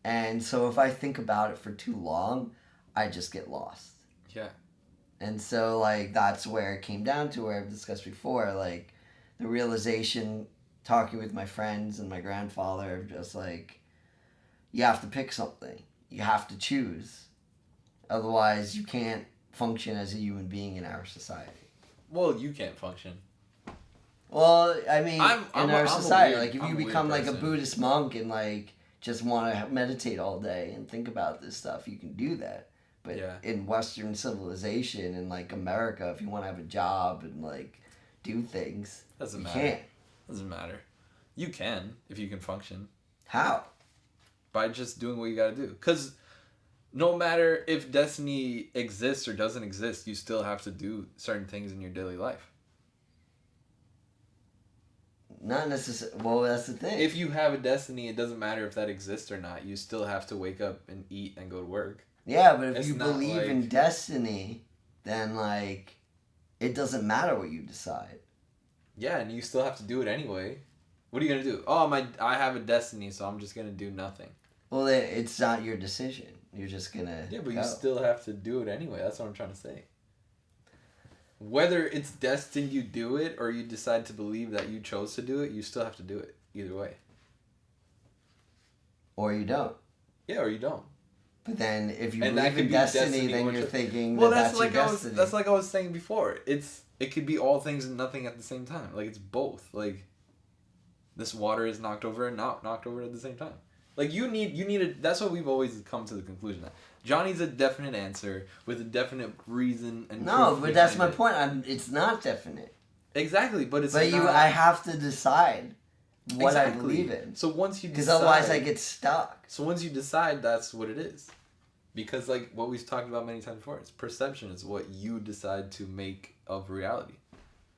S1: And so if I think about it for too long, I just get lost.
S2: Yeah.
S1: And so, like, that's where it came down to, where I've discussed before, like, the realization, talking with my friends and my grandfather, of just, like, you have to pick something. You have to choose. Otherwise, you can't function as a human being in our society.
S2: Well, you can't function.
S1: Well, I mean, in our society, like, if you become, like, a
S2: person.
S1: Buddhist monk and, like, just want to meditate all day and think about this stuff, you can do that. But in Western civilization, in, like, America, if you want to have a job and, like, do things,
S2: Doesn't
S1: you
S2: matter.
S1: can't.
S2: Doesn't matter. You can, if you can function.
S1: How?
S2: By just doing what you gotta do. Because no matter if destiny exists or doesn't exist, you still have to do certain things in your daily life.
S1: Not necessarily. Well, that's the thing.
S2: If you have a destiny, it doesn't matter if that exists or not. You still have to wake up and eat and go to work.
S1: Yeah, but if
S2: It's
S1: you
S2: not
S1: believe
S2: like-
S1: in destiny, then, like, it doesn't matter what you decide.
S2: Yeah, and you still have to do it anyway. What are you gonna do? Oh, I have a destiny, so I'm just gonna do nothing.
S1: Well, it's not your decision. You're just gonna
S2: Yeah, but
S1: go.
S2: you still have to do it anyway. That's what I'm trying to say. whether it's destined you do it or you decide to believe that you chose to do it, you still have to do it either way.
S1: Or you don't.
S2: Yeah, or you don't.
S1: But then if you believe in destiny, then you're thinking that's
S2: like
S1: your destiny.
S2: That's like I was saying before. It could be all things and nothing at the same time. Like, it's both. Like, this water is knocked over and not knocked over at the same time. Like, you need that's what we've always come to the conclusion that Johnny's a definite answer with a definite reason and
S1: no, but that's my point. It's not definite.
S2: Exactly, but it's
S1: but
S2: not...
S1: I have to decide what I believe in.
S2: So once you decide,
S1: because otherwise I get stuck.
S2: So once you decide, that's what it is. Because, like what we've talked about many times before, it's perception. It's what you decide to make of reality.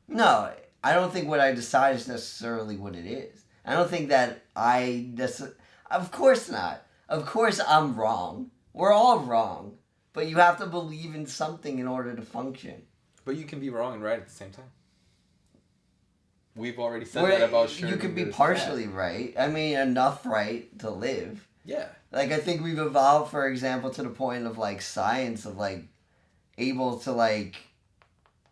S1: No, I don't think what I decide is necessarily what it is. I don't think that of course not. Of course I'm wrong. We're all wrong. But you have to believe in something in order to function.
S2: But you can be wrong and right at the same time. We've already said that about Schrödinger's
S1: You could be partially right. I mean, enough right to live.
S2: Yeah.
S1: Like, I think we've evolved, for example, to the point of, like, science of, like, able to, like,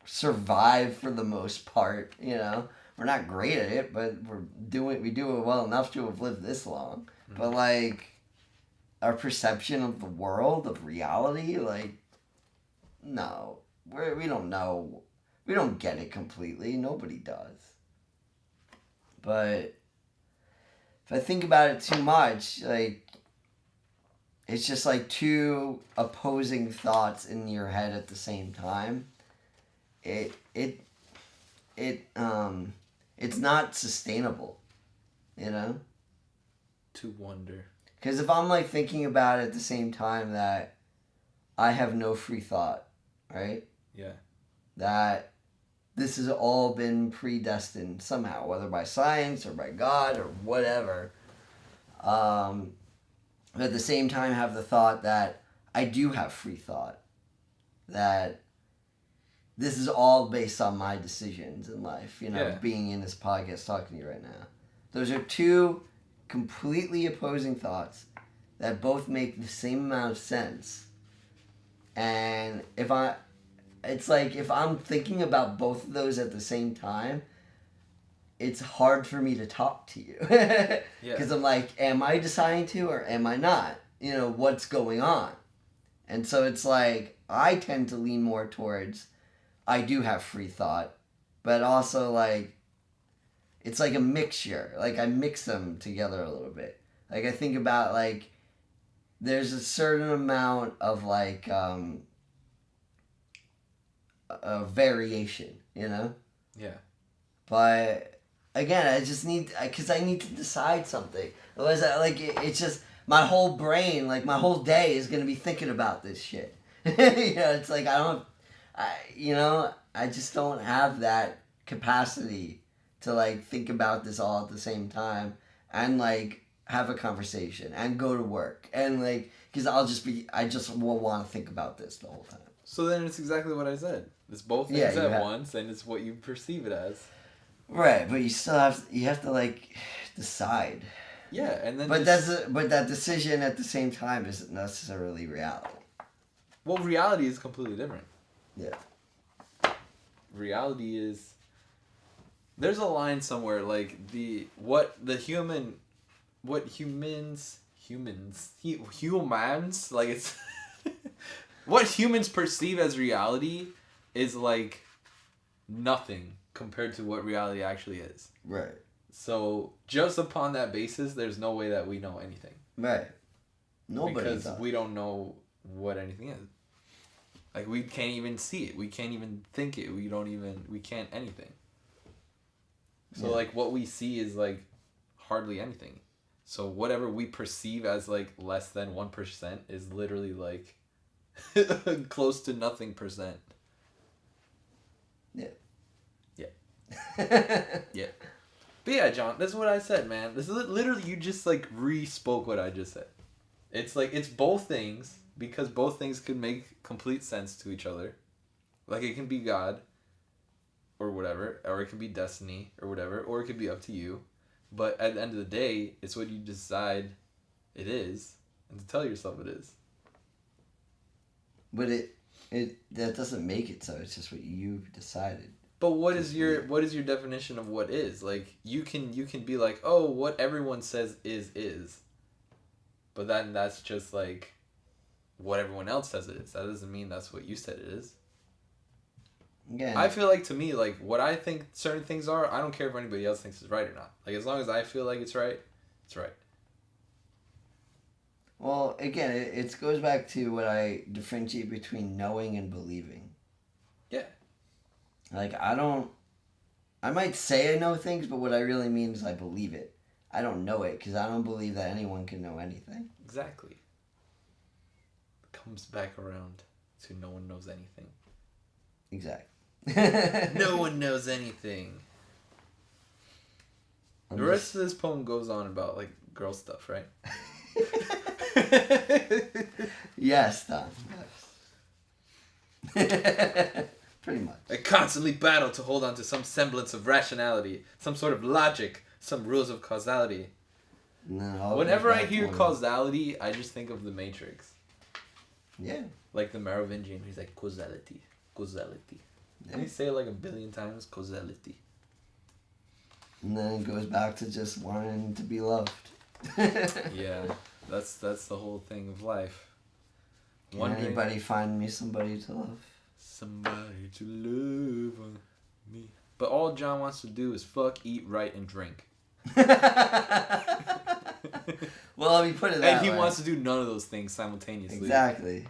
S1: survive for the most part, you know? We're not great at it, but we do it well enough to have lived this long. Mm-hmm. But, like, our perception of the world, of reality, like, no. We don't know. We don't get it completely. Nobody does. But if I think about it too much, like, it's just like two opposing thoughts in your head at the same time. It's not sustainable, you know?
S2: To wonder.
S1: Because if I'm, like, thinking about it at the same time that I have no free thought, right?
S2: Yeah.
S1: That this has all been predestined somehow, whether by science or by God or whatever. But at the same time have the thought that I do have free thought. That this is all based on my decisions in life, you know, being in this podcast talking to you right now. Those are two completely opposing thoughts that both make the same amount of sense. And if I'm thinking about both of those at the same time, it's hard for me to talk to you. Because I'm like, am I deciding to or am I not? You know, what's going on? And so it's like, I tend to lean more towards, I do have free thought, but also, like, it's like a mixture. Like, I mix them together a little bit. Like, I think about, like, there's a certain amount of, like, a variation, you know?
S2: Yeah.
S1: But, again, I just need, because I need to decide something. Otherwise, it's just, my whole brain, like, my whole day is going to be thinking about this shit. You know, it's like, I just don't have that capacity to, like, think about this all at the same time and, like, have a conversation and go to work. And, like, because I just will want to think about this the whole time.
S2: So then it's exactly what I said. It's both things at once, and it's what you perceive it as.
S1: Right, but you still have to, like, decide.
S2: Yeah, and then.
S1: But that decision at the same time isn't necessarily reality.
S2: Well, reality is completely different.
S1: Yeah.
S2: Reality is. There's a line somewhere like humans like it's what humans perceive as reality is like nothing compared to what reality actually is.
S1: Right.
S2: So just upon that basis, there's no way that we know anything.
S1: Right. Nobody
S2: because we don't know what anything is. Like, we can't even see it. We can't even think it. We can't anything. So, like, what we see is, like, hardly anything. So, whatever we perceive as, like, less than 1% is literally, like, close to nothing %.
S1: Yeah.
S2: Yeah. Yeah. But yeah, John, this is what I said, man. This is literally, you just, like, re-spoke what I just said. It's, like, it's both things, because both things could make complete sense to each other. Like, it can be God, or whatever, or it could be destiny, or whatever, or it could be up to you. But at the end of the day, it's what you decide it is, and to tell yourself it is.
S1: But That doesn't make it so. It's just what you decided.
S2: But what is your definition of what is? Like you can be like, oh, what everyone says is. But then that's just like what everyone else says it is. That doesn't mean that's what you said it is.
S1: Yeah.
S2: I feel like, to me, like, what I think certain things are, I don't care if anybody else thinks it's right or not. Like, as long as I feel like it's right, it's right.
S1: Well, again, it goes back to what I differentiate between knowing and believing.
S2: Yeah.
S1: Like, I might say I know things, but what I really mean is I believe it. I don't know it, because I don't believe that anyone can know anything.
S2: Exactly. It comes back around to no one knows anything.
S1: Exactly.
S2: No one knows anything. The rest of this poem goes on about, like, girl stuff, right?
S1: Yes, Don. Yes. Pretty much.
S2: I constantly battle to hold on to some semblance of rationality, some sort of logic, some rules of causality.
S1: No.
S2: Whenever I hear causality, I just think of The Matrix.
S1: Yeah.
S2: Like the Merovingian, he's like, causality.
S1: Yeah.
S2: And he say it like 1 billion times, causality.
S1: And then it goes back to just wanting to be loved.
S2: Yeah, that's the whole thing of life.
S1: Can anybody find me somebody to love?
S2: Somebody to love me. But all John wants to do is fuck, eat, write, and drink.
S1: Well, if you put it that
S2: And he
S1: way.
S2: wants to do none of those things simultaneously.
S1: Exactly.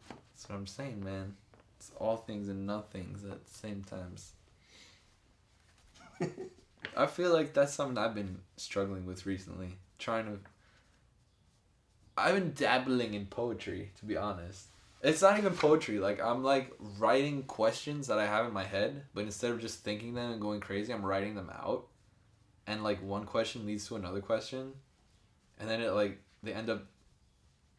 S2: That's what I'm saying, man. It's all things and nothings at the same times. I feel like that's something I've been struggling with recently. I've been dabbling in poetry, to be honest. It's not even poetry. Like, I'm, like, writing questions that I have in my head, but instead of just thinking them and going crazy, I'm writing them out. And, like, one question leads to another question. And then they end up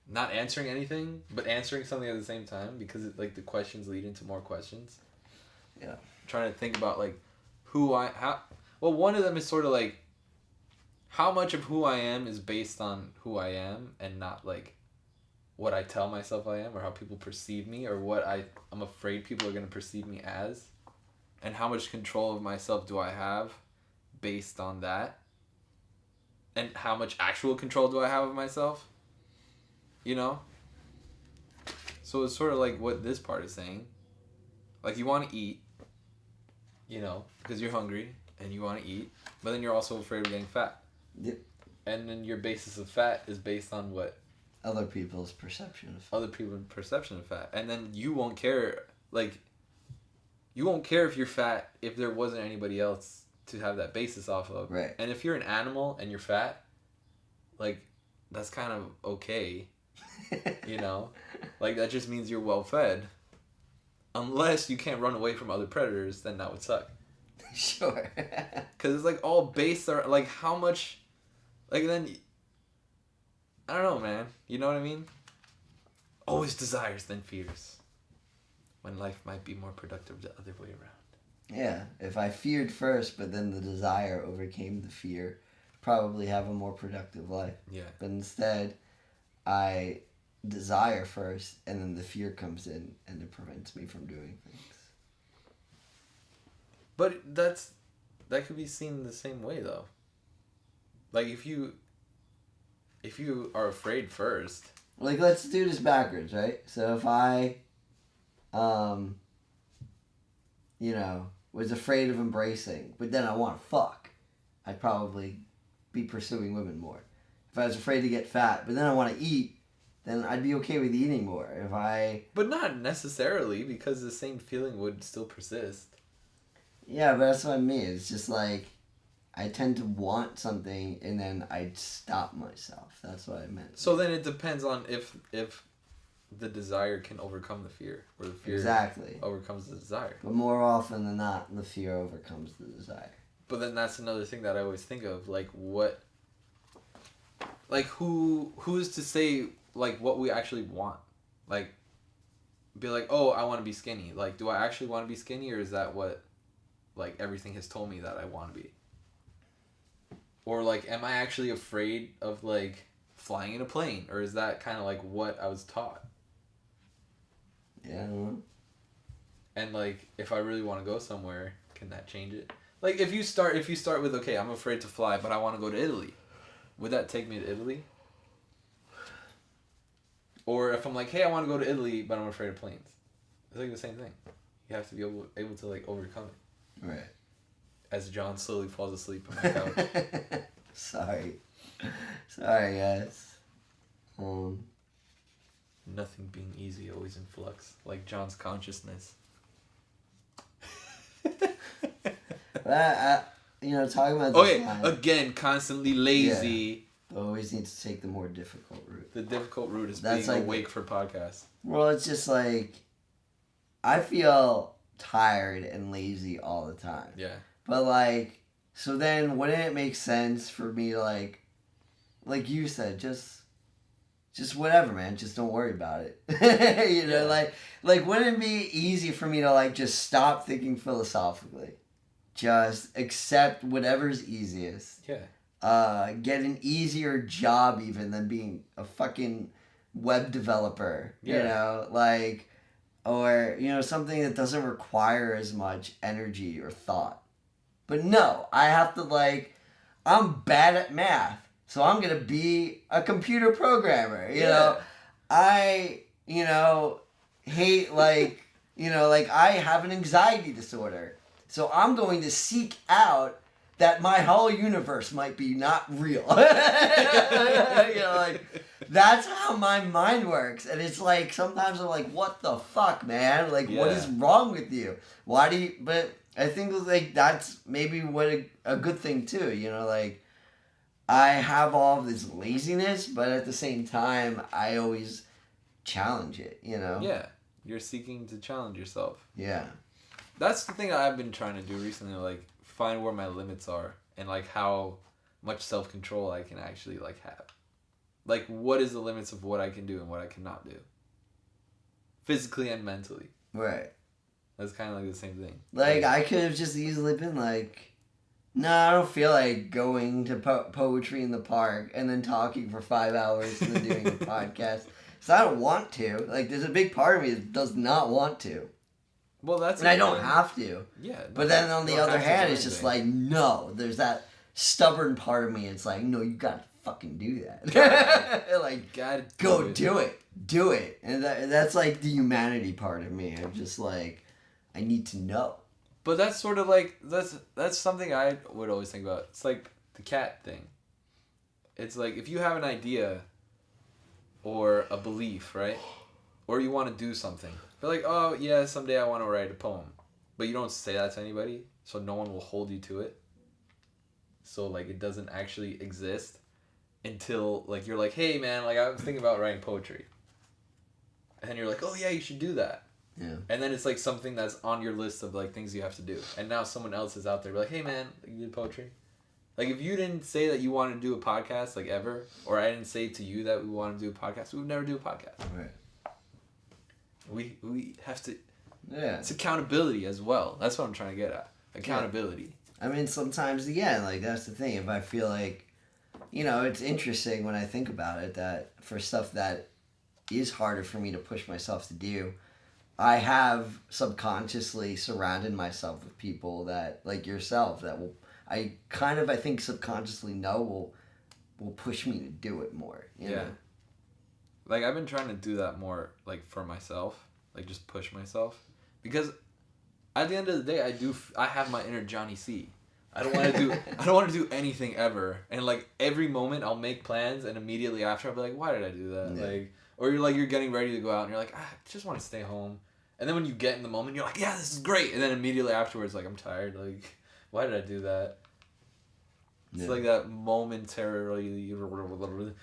S2: not answering anything, but answering something at the same time, because, the questions lead into more questions.
S1: Yeah.
S2: I'm trying to think about, like, well, one of them is sort of, like, how much of who I am is based on who I am and not, like, what I tell myself I am or how people perceive me or what I'm afraid people are going to perceive me as. And how much control of myself do I have based on that? And how much actual control do I have of myself? You know? So it's sort of like what this part is saying. Like, you want to eat, you know, because you're hungry and you want to eat, but then you're also afraid of getting fat.
S1: Yep.
S2: And then your basis of fat is based on what?
S1: Other people's perception of fat.
S2: Other people's perception of fat. And then you won't care, like, you won't care if you're fat if there wasn't anybody else to have that basis off of.
S1: Right.
S2: And if you're an animal and you're fat, like, that's kind of okay, you know? Like, that just means you're well fed. Unless you can't run away from other predators, then that would suck.
S1: Sure.
S2: Because it's, like, all based on, like, how much, like, then, I don't know, man. You know what I mean? Always desires, then fears. When life might be more productive the other way around.
S1: Yeah. If I feared first, but then the desire overcame the fear, probably have a more productive life.
S2: Yeah.
S1: But instead, I desire first, and then the fear comes in, and it prevents me from doing things.
S2: But that could be seen the same way, though. Like, if you are afraid first.
S1: Like, let's do this backwards, right? So if I, was afraid of embracing, but then I want to fuck, I'd probably be pursuing women more. If I was afraid to get fat, but then I want to eat, then I'd be okay with eating more.
S2: But not necessarily, because the same feeling would still persist.
S1: Yeah, but that's what I mean. It's just like, I tend to want something, and then I'd stop myself. That's what I meant.
S2: So then it depends on if the desire can overcome the fear, or the fear
S1: exactly
S2: overcomes the desire.
S1: But more often than not, the fear overcomes the desire.
S2: But then that's another thing that I always think of, like, what, like, who's to say, like, what we actually want? Like, be like, oh, I want to be skinny. Like, do I actually want to be skinny, or is that what, like, everything has told me that I want to be? Or, like, am I actually afraid of, like, flying in a plane? Or is that kind of, like, what I was taught?
S1: Yeah, I don't know.
S2: And like, if I really want to go somewhere, can that change it? Like, if you start with, okay, I'm afraid to fly, but I want to go to Italy, would that take me to Italy? Or if I'm like, hey, I want to go to Italy, but I'm afraid of planes, it's like the same thing. You have to be able to like overcome it.
S1: Right.
S2: As John slowly falls asleep on the couch.
S1: Sorry, guys.
S2: Nothing being easy, always in flux, like John's consciousness.
S1: Talking about this
S2: Okay,
S1: line,
S2: again, constantly lazy.
S1: Yeah. Always need to take the more difficult route.
S2: The difficult route is
S1: That's
S2: being
S1: like
S2: awake for podcasts.
S1: Well, it's just like, I feel tired and lazy all the time.
S2: Yeah.
S1: But like, so then wouldn't it make sense for me to like you said, just whatever, man. Just don't worry about it. Like wouldn't it be easy for me to like just stop thinking philosophically? Just accept whatever's easiest.
S2: Yeah.
S1: Get an easier job even than being a fucking web developer.
S2: Yeah.
S1: Or something that doesn't require as much energy or thought. But no, I have to I'm bad at math, so I'm gonna be a computer programmer. You know, I hate I have an anxiety disorder, so I'm going to seek out that my whole universe might be not real. That's how my mind works. And it's like, sometimes I'm like, what the fuck, man? Like, what is wrong with you? Why do you, but I think that's maybe what a good thing too, I have all of this laziness, but at the same time, I always challenge it,
S2: Yeah. You're seeking to challenge yourself.
S1: Yeah.
S2: That's the thing I've been trying to do recently, find where my limits are and how much self-control I can actually have. What is the limits of what I can do and what I cannot do, physically and mentally.
S1: Right.
S2: That's kind of the same thing.
S1: I could have just easily been no, I don't feel like going to poetry in the park and then talking for 5 hours and then doing a podcast. So I don't want to. There's a big part of me that does not want to.
S2: Well, that's...
S1: And I don't have to.
S2: Yeah.
S1: But then on the other hand, it's just no. There's that stubborn part of me. It's no, you gotta fucking do that.
S2: Gotta
S1: go do it. Do it. And that's the humanity part of me. I'm just I need to know.
S2: But that's sort of that's something I would always think about. It's the cat thing. It's if you have an idea or a belief, right? Or you want to do something. You're oh yeah, someday I want to write a poem. But you don't say that to anybody, so no one will hold you to it. So it doesn't actually exist until you're hey man, I was thinking about writing poetry. And then you're oh yeah, you should do that.
S1: Yeah.
S2: And then it's something that's on your list of things you have to do. And now someone else is out there hey man, you did poetry? If you didn't say that you wanted to do a podcast ever, or I didn't say to you that we want to do a podcast, we would never do a podcast.
S1: Right.
S2: We have to...
S1: Yeah.
S2: It's accountability as well. That's what I'm trying to get at. Accountability.
S1: Yeah. I mean, sometimes, again, that's the thing. If I feel it's interesting when I think about it that for stuff that is harder for me to push myself to do, I have subconsciously surrounded myself with people that, yourself, that will... I think subconsciously know will push me to do it more. You know?
S2: I've been trying to do that more, for myself. Just push myself. Because at the end of the day, I have my inner Johnny C. I don't want to do anything ever. And, every moment I'll make plans, and immediately after I'll be why did I do that?
S1: Yeah.
S2: Or you're getting ready to go out, and you're I just want to stay home. And then when you get in the moment, you're yeah, this is great. And then immediately afterwards, I'm tired. Why did I do that? It's that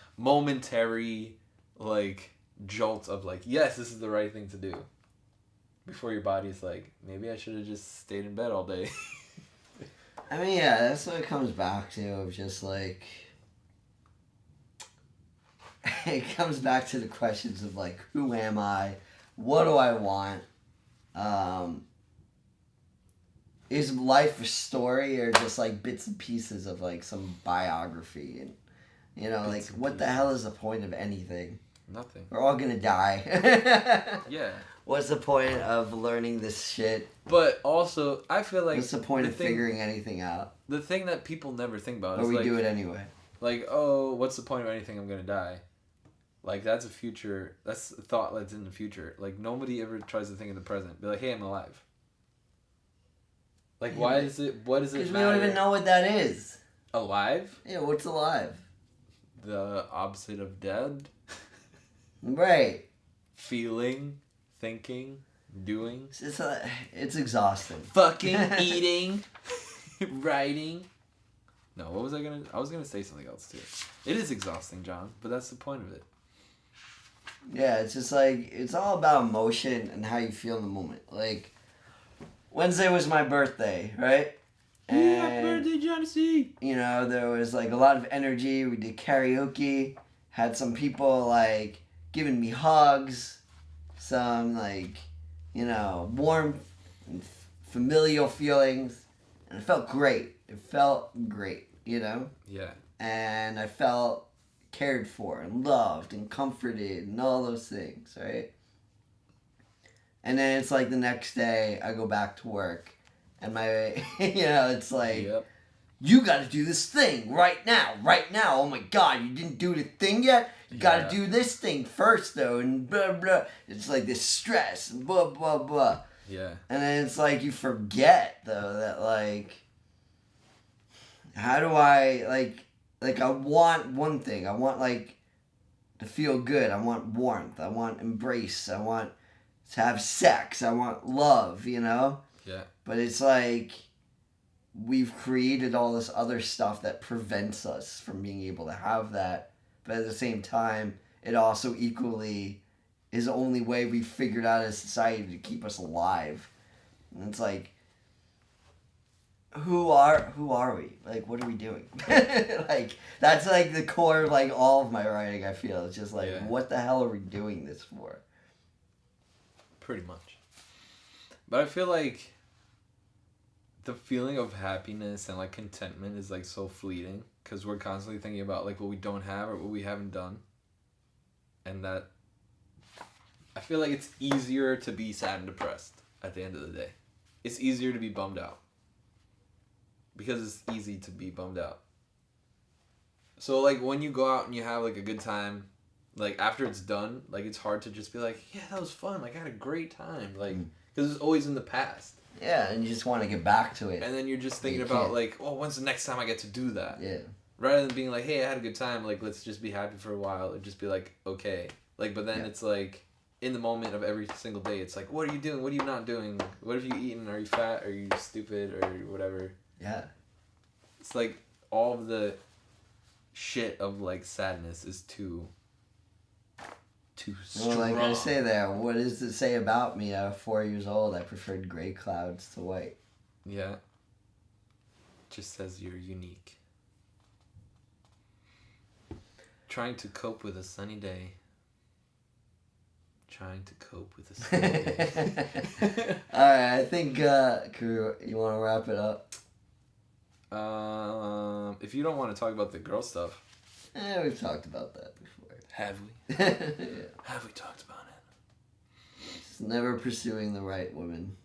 S2: momentary jolt of yes, this is the right thing to do. Before your body's maybe I should have just stayed in bed all day.
S1: I mean, yeah, that's what it comes back to, of just it comes back to the questions of who am I? What do I want? Is life a story or just bits and pieces of some biography? And what the hell is the point of anything?
S2: Nothing.
S1: We're all gonna die.
S2: Yeah.
S1: What's the point of learning this shit?
S2: But also, I feel like...
S1: What's the point of figuring anything out?
S2: The thing that people never think about is
S1: or we do it anyway.
S2: Like, oh, what's the point of anything? I'm gonna die. Like, that's a future... That's a thought that's in the future. Like, nobody ever tries to think in the present. Be like, hey, I'm alive. Like, why is it... What does it matter?
S1: Because we don't even know what that is.
S2: Alive?
S1: Yeah, what's alive?
S2: The opposite of dead?
S1: Right.
S2: Feeling, thinking, doing.
S1: It's exhausting.
S2: Fucking, eating, writing. No, what was I gonna... I was gonna say something else, too. It is exhausting, John, but that's the point of it.
S1: Yeah, it's just like... It's all about emotion and how you feel in the moment. Like, Wednesday was my birthday, right? And,
S2: happy birthday, Johnny C!
S1: You know, there was, like, a lot of energy. We did karaoke. Had some people, like, giving me hugs. Some, like, you know, warm and familial feelings. And it felt great. It felt great, you know?
S2: Yeah.
S1: And I felt cared for and loved and comforted and all those things, right? And then it's like the next day I go back to work and my, you know, it's like,
S2: Yep.
S1: You got to do this thing right now. Oh my God, you didn't do the thing yet? You got to do this thing first though, and blah, blah. It's like this stress and blah, blah, blah.
S2: Yeah.
S1: And then it's like you forget though that like, how do I, like I want one thing. I want like to feel good. I want warmth. I want embrace. I want to have sex. I want love, you know?
S2: Yeah.
S1: But it's like we've created all this other stuff that prevents us from being able to have that. But at the same time, it also equally is the only way we've figured out as society to keep us alive. And it's like, who are we? Like, what are we doing? Like, that's like the core of like all of my writing, I feel. It's just like, what the hell are we doing this for?
S2: Pretty much. But I feel like the feeling of happiness and like contentment is like so fleeting because we're constantly thinking about like what we don't have or what we haven't done. And that I feel like it's easier to be sad and depressed at the end of the day. It's easier to be bummed out. Because it's easy to be bummed out. So like when you go out and you have like a good time, like after it's done, like it's hard to just be like, yeah, that was fun. Like I had a great time. Like, because it's always in the past.
S1: Yeah, and you just want to get back to it.
S2: And then you're just thinking about like, oh, when's the next time I get to do that?
S1: Yeah.
S2: Rather than being like, hey, I had a good time. Like, let's just be happy for a while. It'd just be like, okay. Like, but then it's like, in the moment of every single day, it's like, what are you doing? What are you not doing? What have you eaten? Are you fat? Are you stupid? Or whatever.
S1: Yeah.
S2: It's like all of the shit of like sadness is too strong.
S1: Well, like I say there, what does it say about me? I was 4 years old. I preferred gray clouds to white.
S2: Yeah. Just says you're unique. Trying to cope with a sunny day. Trying to cope with a sunny day.
S1: Alright, I think, you want to wrap it up?
S2: If you don't want to talk about the girl stuff.
S1: We've talked about that before.
S2: Have we?
S1: Yeah.
S2: Have we talked about it?
S1: Just never pursuing the right woman.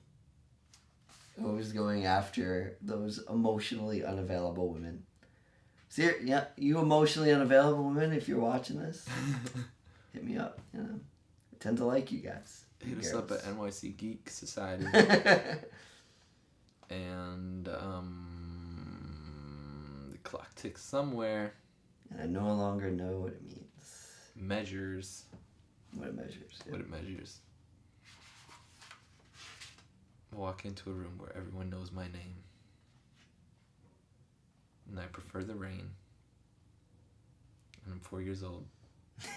S1: Always going after those emotionally unavailable women. See, yeah, you emotionally unavailable women, if you're watching this, hit me up. You know, I tend to like you guys.
S2: Hit us up at NYC Geek Society. And the clock ticks somewhere.
S1: And I no longer know what it means.
S2: Measures.
S1: What it measures. Yeah.
S2: What it measures. Walk into a room where everyone knows my name. And I prefer the rain. And I'm 4 years old.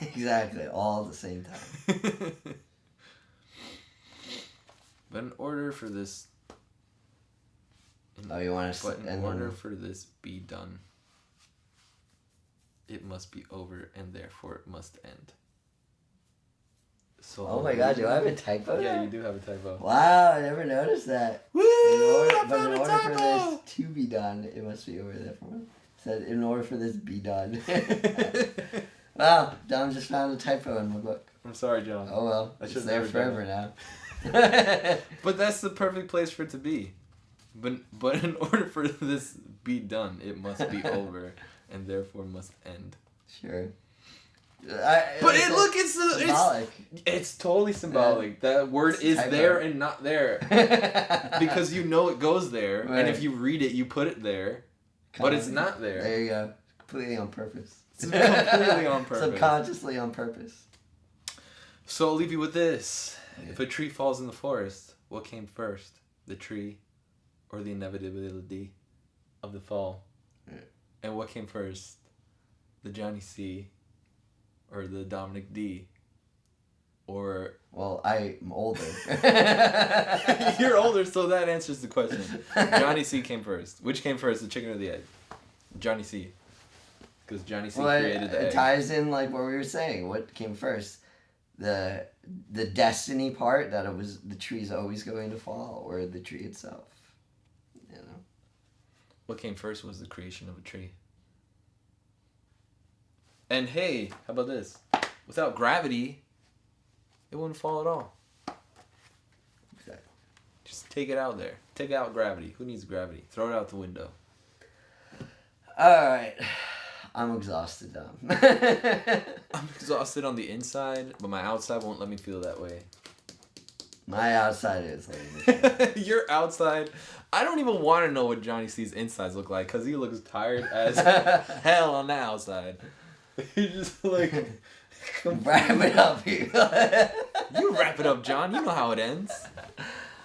S1: Exactly, all at the same time.
S2: But in order for this...
S1: Oh, you want to...
S2: But in order for this be done, it must be over and therefore it must end. So
S1: oh my God, do I have a typo?
S2: Yeah,
S1: there?
S2: you do have a typo.
S1: Wow, I never noticed that.
S2: Woo!
S1: But in order for this to be done, it must be over there. Said in order for this be done. Wow, Don just found a typo in my book.
S2: I'm sorry, John.
S1: Oh well,
S2: I
S1: it's
S2: should've
S1: there
S2: never done
S1: forever now.
S2: But that's the perfect place for it to be. But in order for this be done, it must be over, and therefore must end.
S1: Sure.
S2: It's
S1: symbolic.
S2: It's totally symbolic. That word is
S1: typo.
S2: there and not there. Because you know it goes there,
S1: Right.
S2: and if you read it, you put it there, but it's not there.
S1: There you go. Completely on purpose.
S2: It's completely on purpose.
S1: Subconsciously on purpose.
S2: So I'll leave you with this. If a tree falls in the forest, what came first? The tree or the inevitability of the fall?
S1: Yeah.
S2: And what came first? The Johnny C or the Dominic D? Or...
S1: Well, I'm older.
S2: You're older, so that answers the question. Johnny C came first. Which came first, the chicken or the egg? Johnny C. Because Johnny C created the egg.
S1: It ties in like what we were saying. What came first? The destiny part, that it was the tree's always going to fall, or the tree itself. You know?
S2: What came first was the creation of a tree. And hey, how about this? Without gravity, it wouldn't fall at all.
S1: Exactly.
S2: Just take it out there. Take out gravity. Who needs gravity? Throw it out the window.
S1: Alright. I'm exhausted, Dom.
S2: I'm exhausted on the inside, but my outside won't let me feel that way.
S1: My outside is like
S2: Your outside, I don't even want to know what Johnny C's insides look like, because he looks tired as hell on the outside. He's just like...
S1: Wrap it up here.
S2: You wrap it up, John. You know how it ends.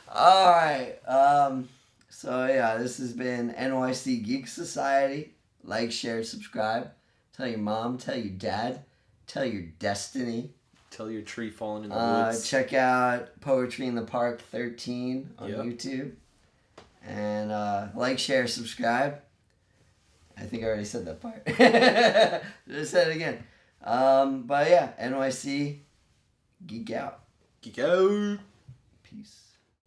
S1: Alright. So yeah, this has been NYC Geek Society. Like, share, subscribe. Tell your mom, tell your dad, tell your destiny.
S2: Tell your tree falling in the woods.
S1: Check out Poetry in the Park 13 on
S2: Yep.
S1: YouTube. And like, share, subscribe. I think I already said that part. Just said it again. But yeah, NYC, geek out.
S2: Geek out.
S1: Peace.